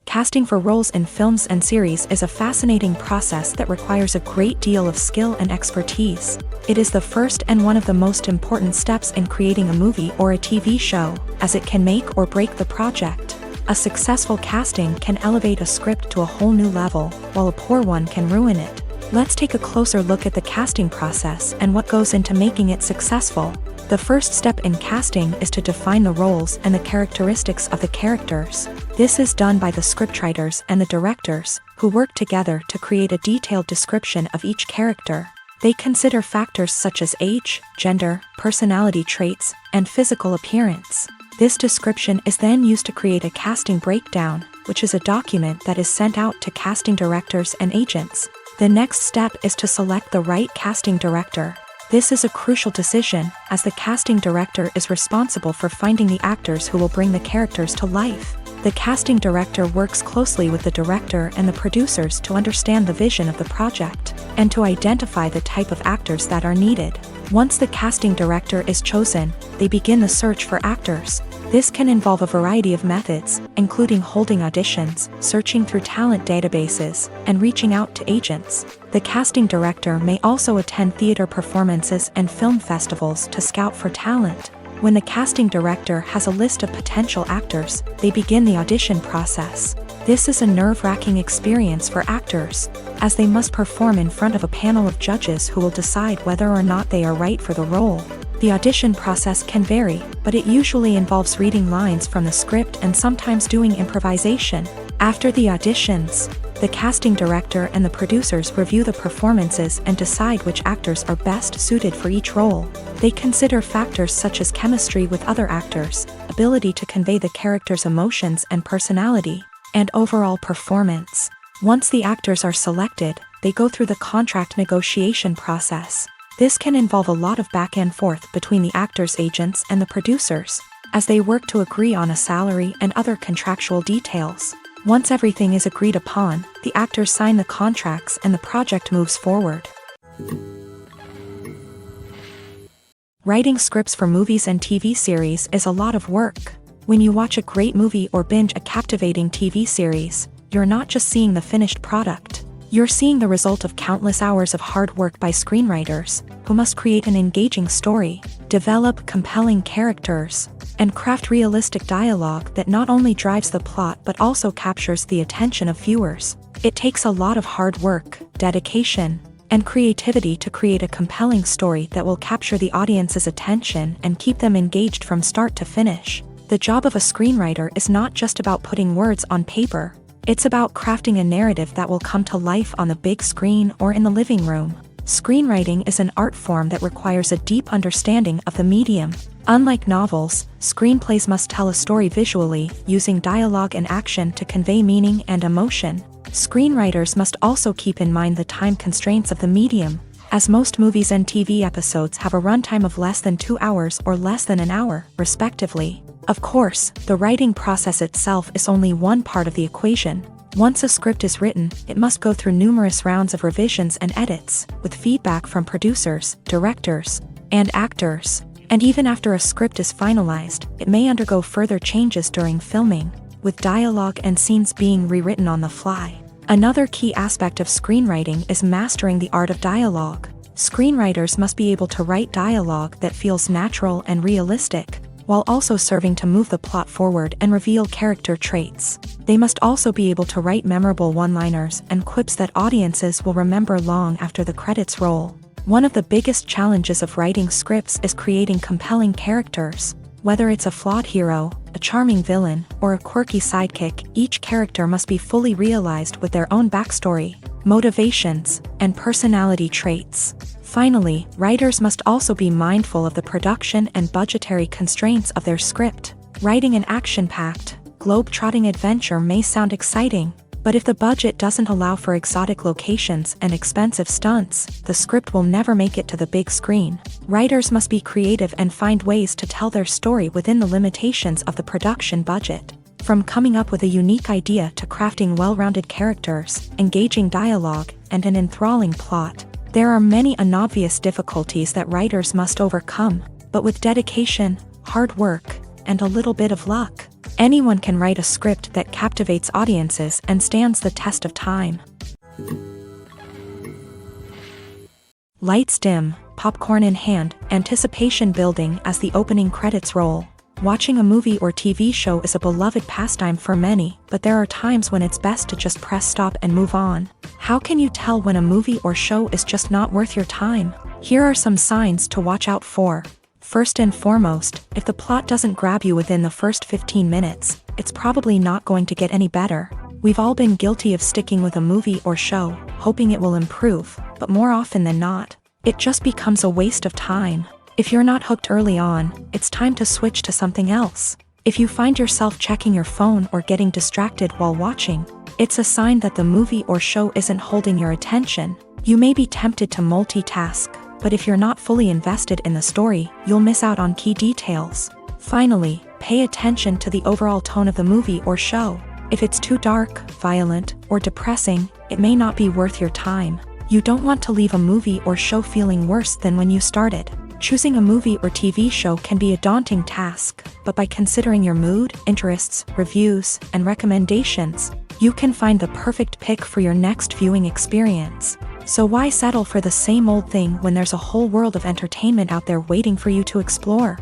Casting for roles in films and series is a fascinating process that requires a great deal of skill and expertise. It is the first and one of the most important steps in creating a movie or a TV show, as it can make or break the project. A successful casting can elevate a script to a whole new level, while a poor one can ruin it. Let's take a closer look at the casting process and what goes into making it successful. The first step in casting is to define the roles and the characteristics of the characters. This is done by the scriptwriters and the directors, who work together to create a detailed description of each character. They consider factors such as age, gender, personality traits, and physical appearance. This description is then used to create a casting breakdown, which is a document that is sent out to casting directors and agents. The next step is to select the right casting director. This is a crucial decision, as the casting director is responsible for finding the actors who will bring the characters to life. The casting director works closely with the director and the producers to understand the vision of the project, and to identify the type of actors that are needed. Once the casting director is chosen, they begin the search for actors. This can involve a variety of methods, including holding auditions, searching through talent databases, and reaching out to agents. The casting director may also attend theater performances and film festivals to scout for talent. When the casting director has a list of potential actors, they begin the audition process. This is a nerve-wracking experience for actors, as they must perform in front of a panel of judges who will decide whether or not they are right for the role. The audition process can vary, but it usually involves reading lines from the script and sometimes doing improvisation. After the auditions, the casting director and the producers review the performances and decide which actors are best suited for each role. They consider factors such as chemistry with other actors, ability to convey the character's emotions and personality, and overall performance. Once the actors are selected, they go through the contract negotiation process. This can involve a lot of back and forth between the actors' agents and the producers, as they work to agree on a salary and other contractual details. Once everything is agreed upon, the actors sign the contracts and the project moves forward. Writing scripts for movies and TV series is a lot of work. When you watch a great movie or binge a captivating TV series, you're not just seeing the finished product. You're seeing the result of countless hours of hard work by screenwriters, who must create an engaging story, develop compelling characters, and craft realistic dialogue that not only drives the plot but also captures the attention of viewers. It takes a lot of hard work, dedication, and creativity to create a compelling story that will capture the audience's attention and keep them engaged from start to finish. The job of a screenwriter is not just about putting words on paper. It's about crafting a narrative that will come to life on the big screen or in the living room. Screenwriting is an art form that requires a deep understanding of the medium. Unlike novels, screenplays must tell a story visually, using dialogue and action to convey meaning and emotion. Screenwriters must also keep in mind the time constraints of the medium, as most movies and TV episodes have a runtime of less than 2 hours or less than an hour, respectively. Of course, the writing process itself is only one part of the equation. Once a script is written, it must go through numerous rounds of revisions and edits, with feedback from producers, directors, and actors. And even after a script is finalized, it may undergo further changes during filming, with dialogue and scenes being rewritten on the fly. Another key aspect of screenwriting is mastering the art of dialogue. Screenwriters must be able to write dialogue that feels natural and realistic, while also serving to move the plot forward and reveal character traits. They must also be able to write memorable one-liners and quips that audiences will remember long after the credits roll. One of the biggest challenges of writing scripts is creating compelling characters. Whether it's a flawed hero, a charming villain, or a quirky sidekick, each character must be fully realized with their own backstory, motivations, and personality traits. Finally, writers must also be mindful of the production and budgetary constraints of their script. Writing an action-packed, globe-trotting adventure may sound exciting, but if the budget doesn't allow for exotic locations and expensive stunts, the script will never make it to the big screen. Writers must be creative and find ways to tell their story within the limitations of the production budget. From coming up with a unique idea to crafting well-rounded characters, engaging dialogue, and an enthralling plot, there are many unobvious difficulties that writers must overcome, but with dedication, hard work, and a little bit of luck, anyone can write a script that captivates audiences and stands the test of time. Lights dim, popcorn in hand, anticipation building as the opening credits roll. Watching a movie or TV show is a beloved pastime for many, but there are times when it's best to just press stop and move on. How can you tell when a movie or show is just not worth your time? Here are some signs to watch out for. First and foremost, if the plot doesn't grab you within the first 15 minutes, it's probably not going to get any better. We've all been guilty of sticking with a movie or show, hoping it will improve, but more often than not, it just becomes a waste of time. If you're not hooked early on, it's time to switch to something else. If you find yourself checking your phone or getting distracted while watching, it's a sign that the movie or show isn't holding your attention. You may be tempted to multitask, but if you're not fully invested in the story, you'll miss out on key details. Finally, pay attention to the overall tone of the movie or show. If it's too dark, violent, or depressing, it may not be worth your time. You don't want to leave a movie or show feeling worse than when you started. Choosing a movie or TV show can be a daunting task, but by considering your mood, interests, reviews, and recommendations, you can find the perfect pick for your next viewing experience. So why settle for the same old thing when there's a whole world of entertainment out there waiting for you to explore?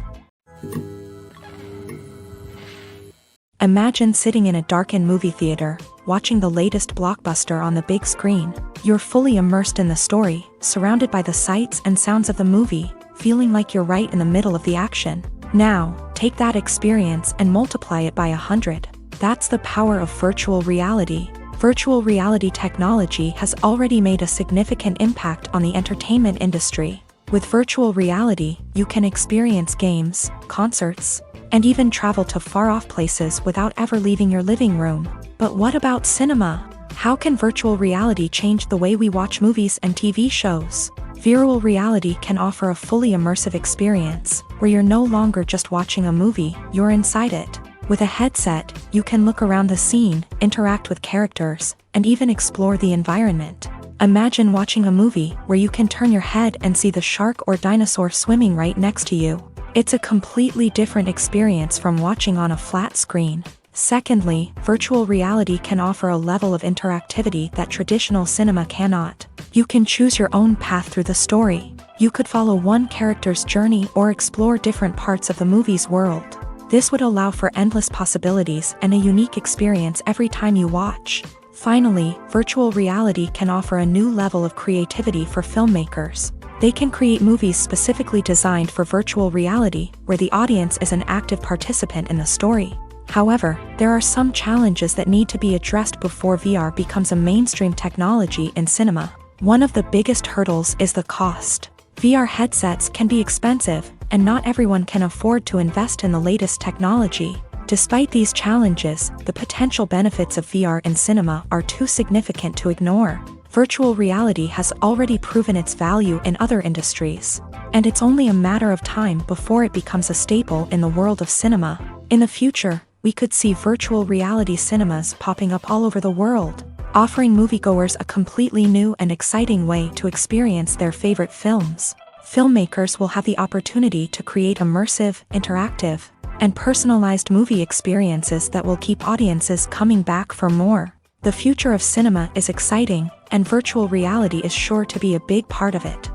Imagine sitting in a darkened movie theater, watching the latest blockbuster on the big screen. You're fully immersed in the story, surrounded by the sights and sounds of the movie, feeling like you're right in the middle of the action. Now, take that experience and multiply it by 100. That's the power of virtual reality. Virtual reality technology has already made a significant impact on the entertainment industry. With virtual reality, you can experience games, concerts, and even travel to far-off places without ever leaving your living room. But what about cinema? How can virtual reality change the way we watch movies and TV shows? Virtual reality can offer a fully immersive experience, where you're no longer just watching a movie, you're inside it. With a headset, you can look around the scene, interact with characters, and even explore the environment. Imagine watching a movie where you can turn your head and see the shark or dinosaur swimming right next to you. It's a completely different experience from watching on a flat screen. Secondly, virtual reality can offer a level of interactivity that traditional cinema cannot. You can choose your own path through the story. You could follow one character's journey or explore different parts of the movie's world. This would allow for endless possibilities and a unique experience every time you watch. Finally, virtual reality can offer a new level of creativity for filmmakers. They can create movies specifically designed for virtual reality, where the audience is an active participant in the story. However, there are some challenges that need to be addressed before VR becomes a mainstream technology in cinema. One of the biggest hurdles is the cost. VR headsets can be expensive, and not everyone can afford to invest in the latest technology. Despite these challenges, the potential benefits of VR in cinema are too significant to ignore. Virtual reality has already proven its value in other industries, and it's only a matter of time before it becomes a staple in the world of cinema. In the future, we could see virtual reality cinemas popping up all over the world, offering moviegoers a completely new and exciting way to experience their favorite films. Filmmakers will have the opportunity to create immersive, interactive, and personalized movie experiences that will keep audiences coming back for more. The future of cinema is exciting, and virtual reality is sure to be a big part of it.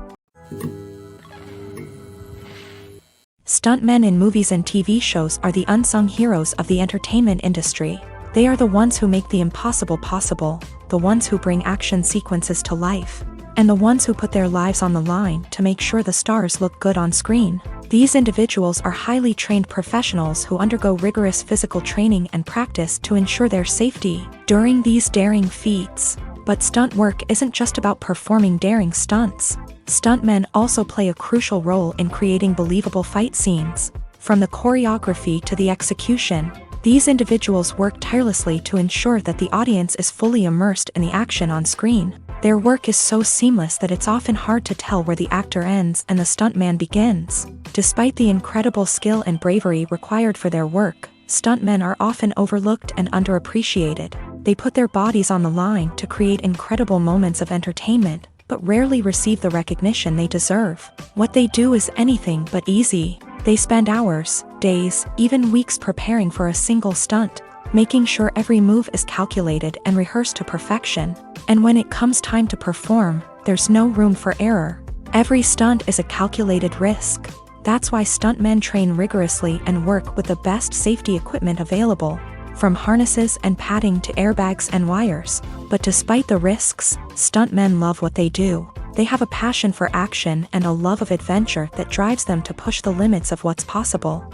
Stuntmen in movies and TV shows are the unsung heroes of the entertainment industry. They are the ones who make the impossible possible, the ones who bring action sequences to life, and the ones who put their lives on the line to make sure the stars look good on screen. These individuals are highly trained professionals who undergo rigorous physical training and practice to ensure their safety during these daring feats. But stunt work isn't just about performing daring stunts. Stuntmen also play a crucial role in creating believable fight scenes. From the choreography to the execution, these individuals work tirelessly to ensure that the audience is fully immersed in the action on screen. Their work is so seamless that it's often hard to tell where the actor ends and the stuntman begins. Despite the incredible skill and bravery required for their work, stuntmen are often overlooked and underappreciated. They put their bodies on the line to create incredible moments of entertainment, but rarely receive the recognition they deserve. What they do is anything but easy. They spend hours, days, even weeks preparing for a single stunt, making sure every move is calculated and rehearsed to perfection. And when it comes time to perform, there's no room for error. Every stunt is a calculated risk. That's why stuntmen train rigorously and work with the best safety equipment available, from harnesses and padding to airbags and wires. But despite the risks, stuntmen love what they do. They have a passion for action and a love of adventure that drives them to push the limits of what's possible.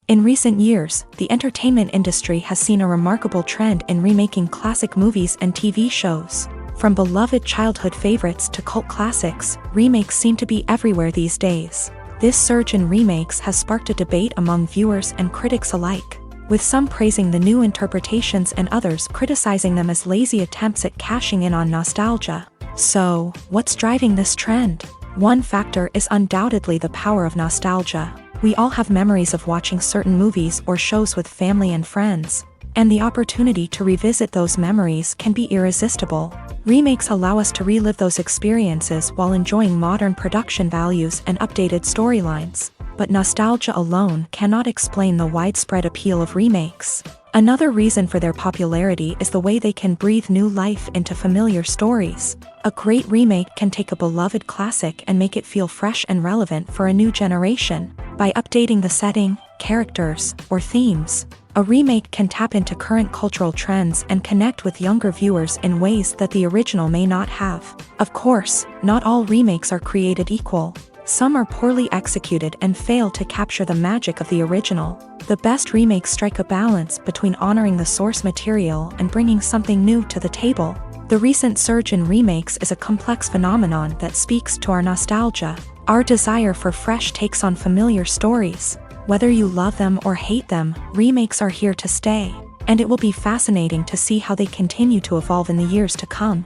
In recent years, the entertainment industry has seen a remarkable trend in remaking classic movies and TV shows. From beloved childhood favorites to cult classics, remakes seem to be everywhere these days. This surge in remakes has sparked a debate among viewers and critics alike, with some praising the new interpretations and others criticizing them as lazy attempts at cashing in on nostalgia. So, what's driving this trend? One factor is undoubtedly the power of nostalgia. We all have memories of watching certain movies or shows with family and friends, and the opportunity to revisit those memories can be irresistible. Remakes allow us to relive those experiences while enjoying modern production values and updated storylines. But nostalgia alone cannot explain the widespread appeal of remakes. Another reason for their popularity is the way they can breathe new life into familiar stories. A great remake can take a beloved classic and make it feel fresh and relevant for a new generation. By updating the setting, characters, or themes, a remake can tap into current cultural trends and connect with younger viewers in ways that the original may not have. Of course, not all remakes are created equal. Some are poorly executed and fail to capture the magic of the original. The best remakes strike a balance between honoring the source material and bringing something new to the table. The recent surge in remakes is a complex phenomenon that speaks to our nostalgia, our desire for fresh takes on familiar stories. Whether you love them or hate them, remakes are here to stay, and it will be fascinating to see how they continue to evolve in the years to come.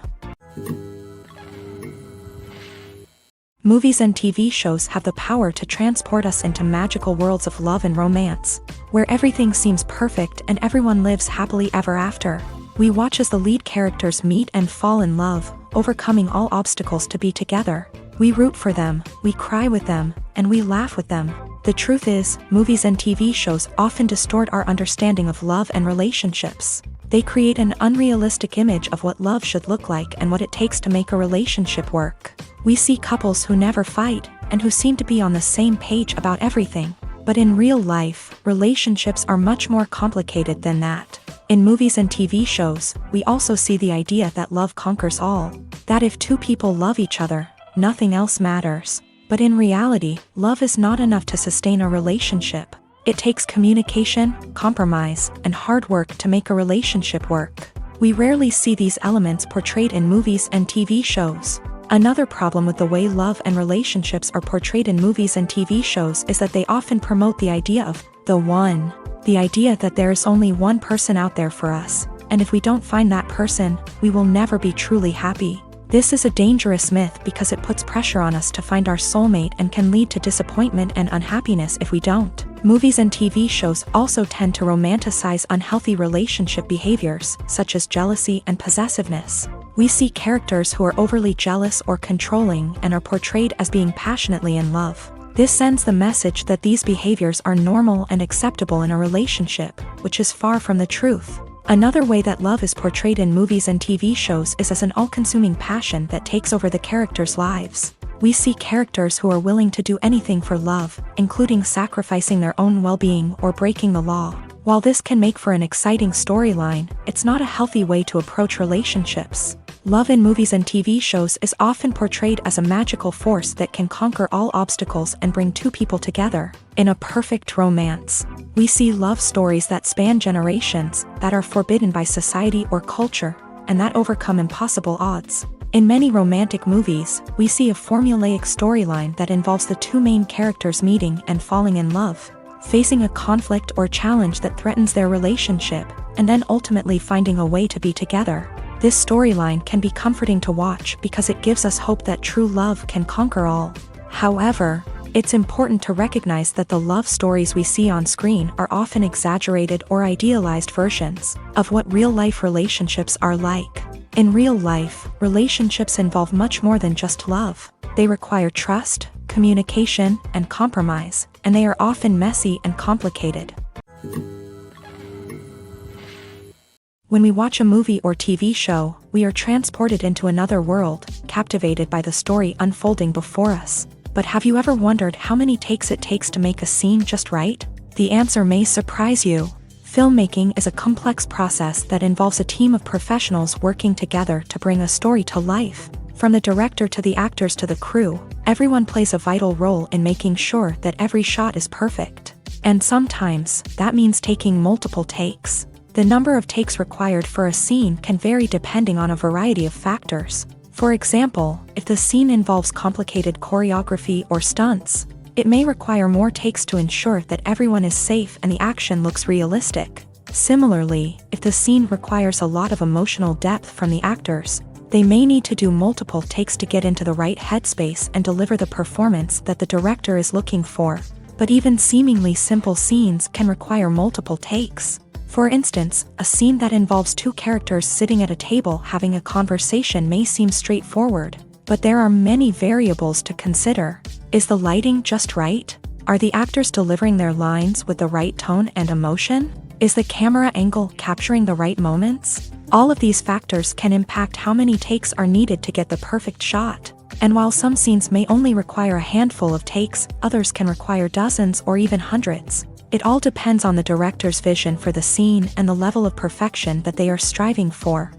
Movies and TV shows have the power to transport us into magical worlds of love and romance, where everything seems perfect and everyone lives happily ever after. We watch as the lead characters meet and fall in love, overcoming all obstacles to be together. We root for them, we cry with them, and we laugh with them. The truth is, movies and TV shows often distort our understanding of love and relationships. They create an unrealistic image of what love should look like and what it takes to make a relationship work. We see couples who never fight, and who seem to be on the same page about everything. But in real life, relationships are much more complicated than that. In movies and TV shows, we also see the idea that love conquers all. That if two people love each other, nothing else matters. But in reality, love is not enough to sustain a relationship. It takes communication, compromise, and hard work to make a relationship work. We rarely see these elements portrayed in movies and TV shows. Another problem with the way love and relationships are portrayed in movies and TV shows is that they often promote the idea of the one. The idea that there is only one person out there for us, and if we don't find that person, we will never be truly happy. This is a dangerous myth because it puts pressure on us to find our soulmate and can lead to disappointment and unhappiness if we don't. Movies and TV shows also tend to romanticize unhealthy relationship behaviors, such as jealousy and possessiveness. We see characters who are overly jealous or controlling and are portrayed as being passionately in love. This sends the message that these behaviors are normal and acceptable in a relationship, which is far from the truth. Another way that love is portrayed in movies and TV shows is as an all-consuming passion that takes over the characters' lives. We see characters who are willing to do anything for love, including sacrificing their own well-being or breaking the law. While this can make for an exciting storyline, it's not a healthy way to approach relationships. Love in movies and TV shows is often portrayed as a magical force that can conquer all obstacles and bring two people together. In a perfect romance, we see love stories that span generations, that are forbidden by society or culture, and that overcome impossible odds. In many romantic movies, we see a formulaic storyline that involves the two main characters meeting and falling in love, facing a conflict or challenge that threatens their relationship, and then ultimately finding a way to be together. This storyline can be comforting to watch because it gives us hope that true love can conquer all. However, it's important to recognize that the love stories we see on screen are often exaggerated or idealized versions of what real-life relationships are like. In real life, relationships involve much more than just love. They require trust, communication, and compromise, and they are often messy and complicated. When we watch a movie or TV show, we are transported into another world, captivated by the story unfolding before us. But have you ever wondered how many takes it takes to make a scene just right? The answer may surprise you. Filmmaking is a complex process that involves a team of professionals working together to bring a story to life. From the director to the actors to the crew, everyone plays a vital role in making sure that every shot is perfect. And sometimes, that means taking multiple takes. The number of takes required for a scene can vary depending on a variety of factors. For example, if the scene involves complicated choreography or stunts, it may require more takes to ensure that everyone is safe and the action looks realistic. Similarly, if the scene requires a lot of emotional depth from the actors, they may need to do multiple takes to get into the right headspace and deliver the performance that the director is looking for. But even seemingly simple scenes can require multiple takes. For instance, a scene that involves two characters sitting at a table having a conversation may seem straightforward, but there are many variables to consider. Is the lighting just right? Are the actors delivering their lines with the right tone and emotion? Is the camera angle capturing the right moments? All of these factors can impact how many takes are needed to get the perfect shot. And while some scenes may only require a handful of takes, others can require dozens or even hundreds. It all depends on the director's vision for the scene and the level of perfection that they are striving for.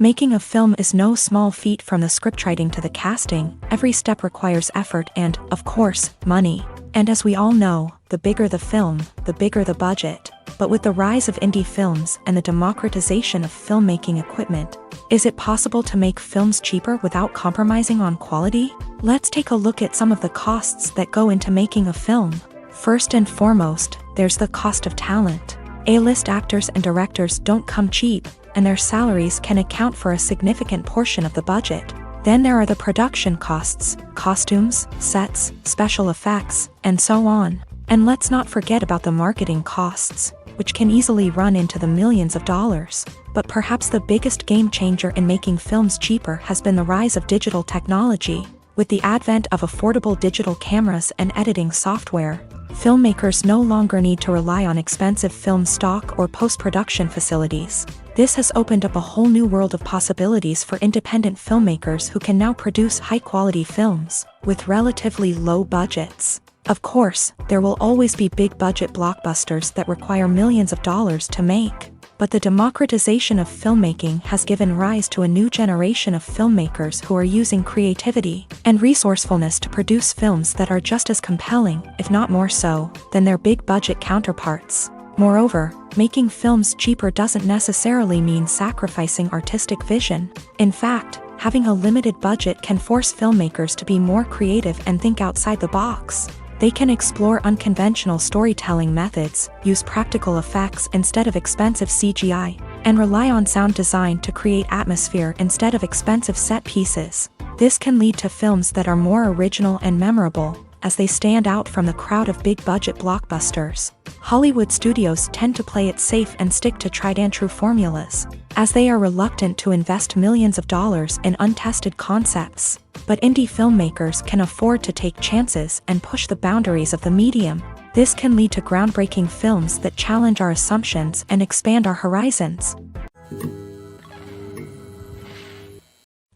Making a film is no small feat. From the scriptwriting to the casting. Every step requires effort and, of course, money. And as we all know, the bigger the film, the bigger the budget. But with the rise of indie films and the democratization of filmmaking equipment, is it possible to make films cheaper without compromising on quality? Let's take a look at some of the costs that go into making a film. First and foremost, there's the cost of talent. A-list actors and directors don't come cheap, and their salaries can account for a significant portion of the budget. Then there are the production costs, costumes, sets, special effects, and so on. And let's not forget about the marketing costs, which can easily run into the millions of dollars. But perhaps the biggest game changer in making films cheaper has been the rise of digital technology. With the advent of affordable digital cameras and editing software, filmmakers no longer need to rely on expensive film stock or post-production facilities. This has opened up a whole new world of possibilities for independent filmmakers who can now produce high-quality films with relatively low budgets. Of course, there will always be big-budget blockbusters that require millions of dollars to make. But the democratization of filmmaking has given rise to a new generation of filmmakers who are using creativity and resourcefulness to produce films that are just as compelling, if not more so, than their big-budget counterparts. Moreover, making films cheaper doesn't necessarily mean sacrificing artistic vision. In fact, having a limited budget can force filmmakers to be more creative and think outside the box. They can explore unconventional storytelling methods, use practical effects instead of expensive CGI, and rely on sound design to create atmosphere instead of expensive set pieces. This can lead to films that are more original and memorable, as they stand out from the crowd of big-budget blockbusters. Hollywood studios tend to play it safe and stick to tried-and-true formulas, as they are reluctant to invest millions of dollars in untested concepts. But indie filmmakers can afford to take chances and push the boundaries of the medium. This can lead to groundbreaking films that challenge our assumptions and expand our horizons.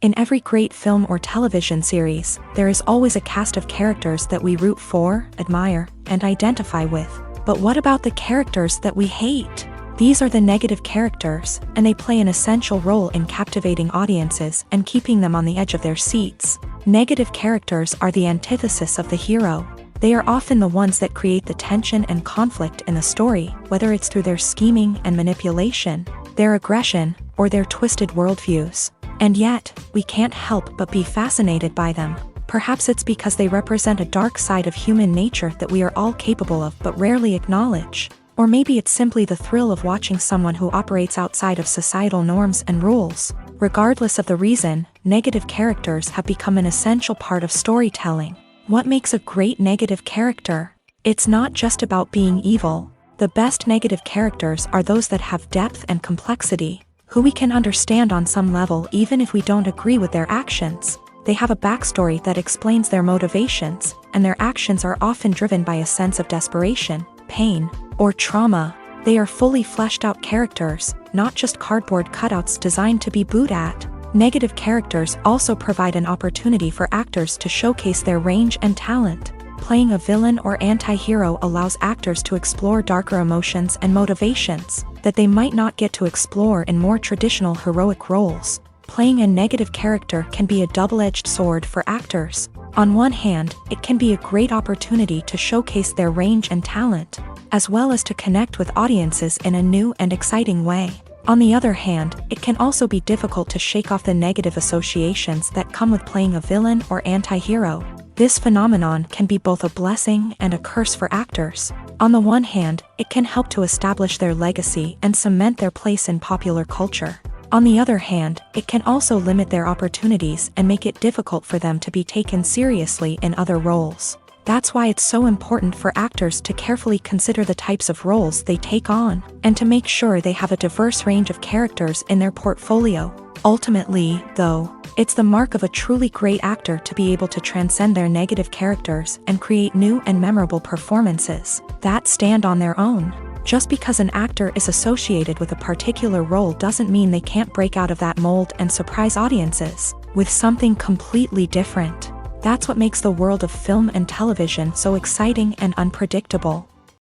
In every great film or television series, there is always a cast of characters that we root for, admire, and identify with. But what about the characters that we hate? These are the negative characters, and they play an essential role in captivating audiences and keeping them on the edge of their seats. Negative characters are the antithesis of the hero. They are often the ones that create the tension and conflict in the story, whether it's through their scheming and manipulation, their aggression, or their twisted worldviews. And yet, we can't help but be fascinated by them. Perhaps it's because they represent a dark side of human nature that we are all capable of but rarely acknowledge. Or maybe it's simply the thrill of watching someone who operates outside of societal norms and rules. Regardless of the reason, negative characters have become an essential part of storytelling. What makes a great negative character? It's not just about being evil. The best negative characters are those that have depth and complexity, who we can understand on some level even if we don't agree with their actions. They have a backstory that explains their motivations, and their actions are often driven by a sense of desperation, pain, or trauma. They are fully fleshed out characters, not just cardboard cutouts designed to be booed at. Negative characters also provide an opportunity for actors to showcase their range and talent. Playing a villain or anti-hero allows actors to explore darker emotions and motivations that they might not get to explore in more traditional heroic roles. Playing a negative character can be a double-edged sword for actors. On one hand, it can be a great opportunity to showcase their range and talent, as well as to connect with audiences in a new and exciting way. On the other hand, it can also be difficult to shake off the negative associations that come with playing a villain or anti-hero. This phenomenon can be both a blessing and a curse for actors. On the one hand, it can help to establish their legacy and cement their place in popular culture. On the other hand, it can also limit their opportunities and make it difficult for them to be taken seriously in other roles. That's why it's so important for actors to carefully consider the types of roles they take on, and to make sure they have a diverse range of characters in their portfolio. Ultimately, though, it's the mark of a truly great actor to be able to transcend their negative characters and create new and memorable performances that stand on their own. Just because an actor is associated with a particular role doesn't mean they can't break out of that mold and surprise audiences with something completely different. That's what makes the world of film and television so exciting and unpredictable.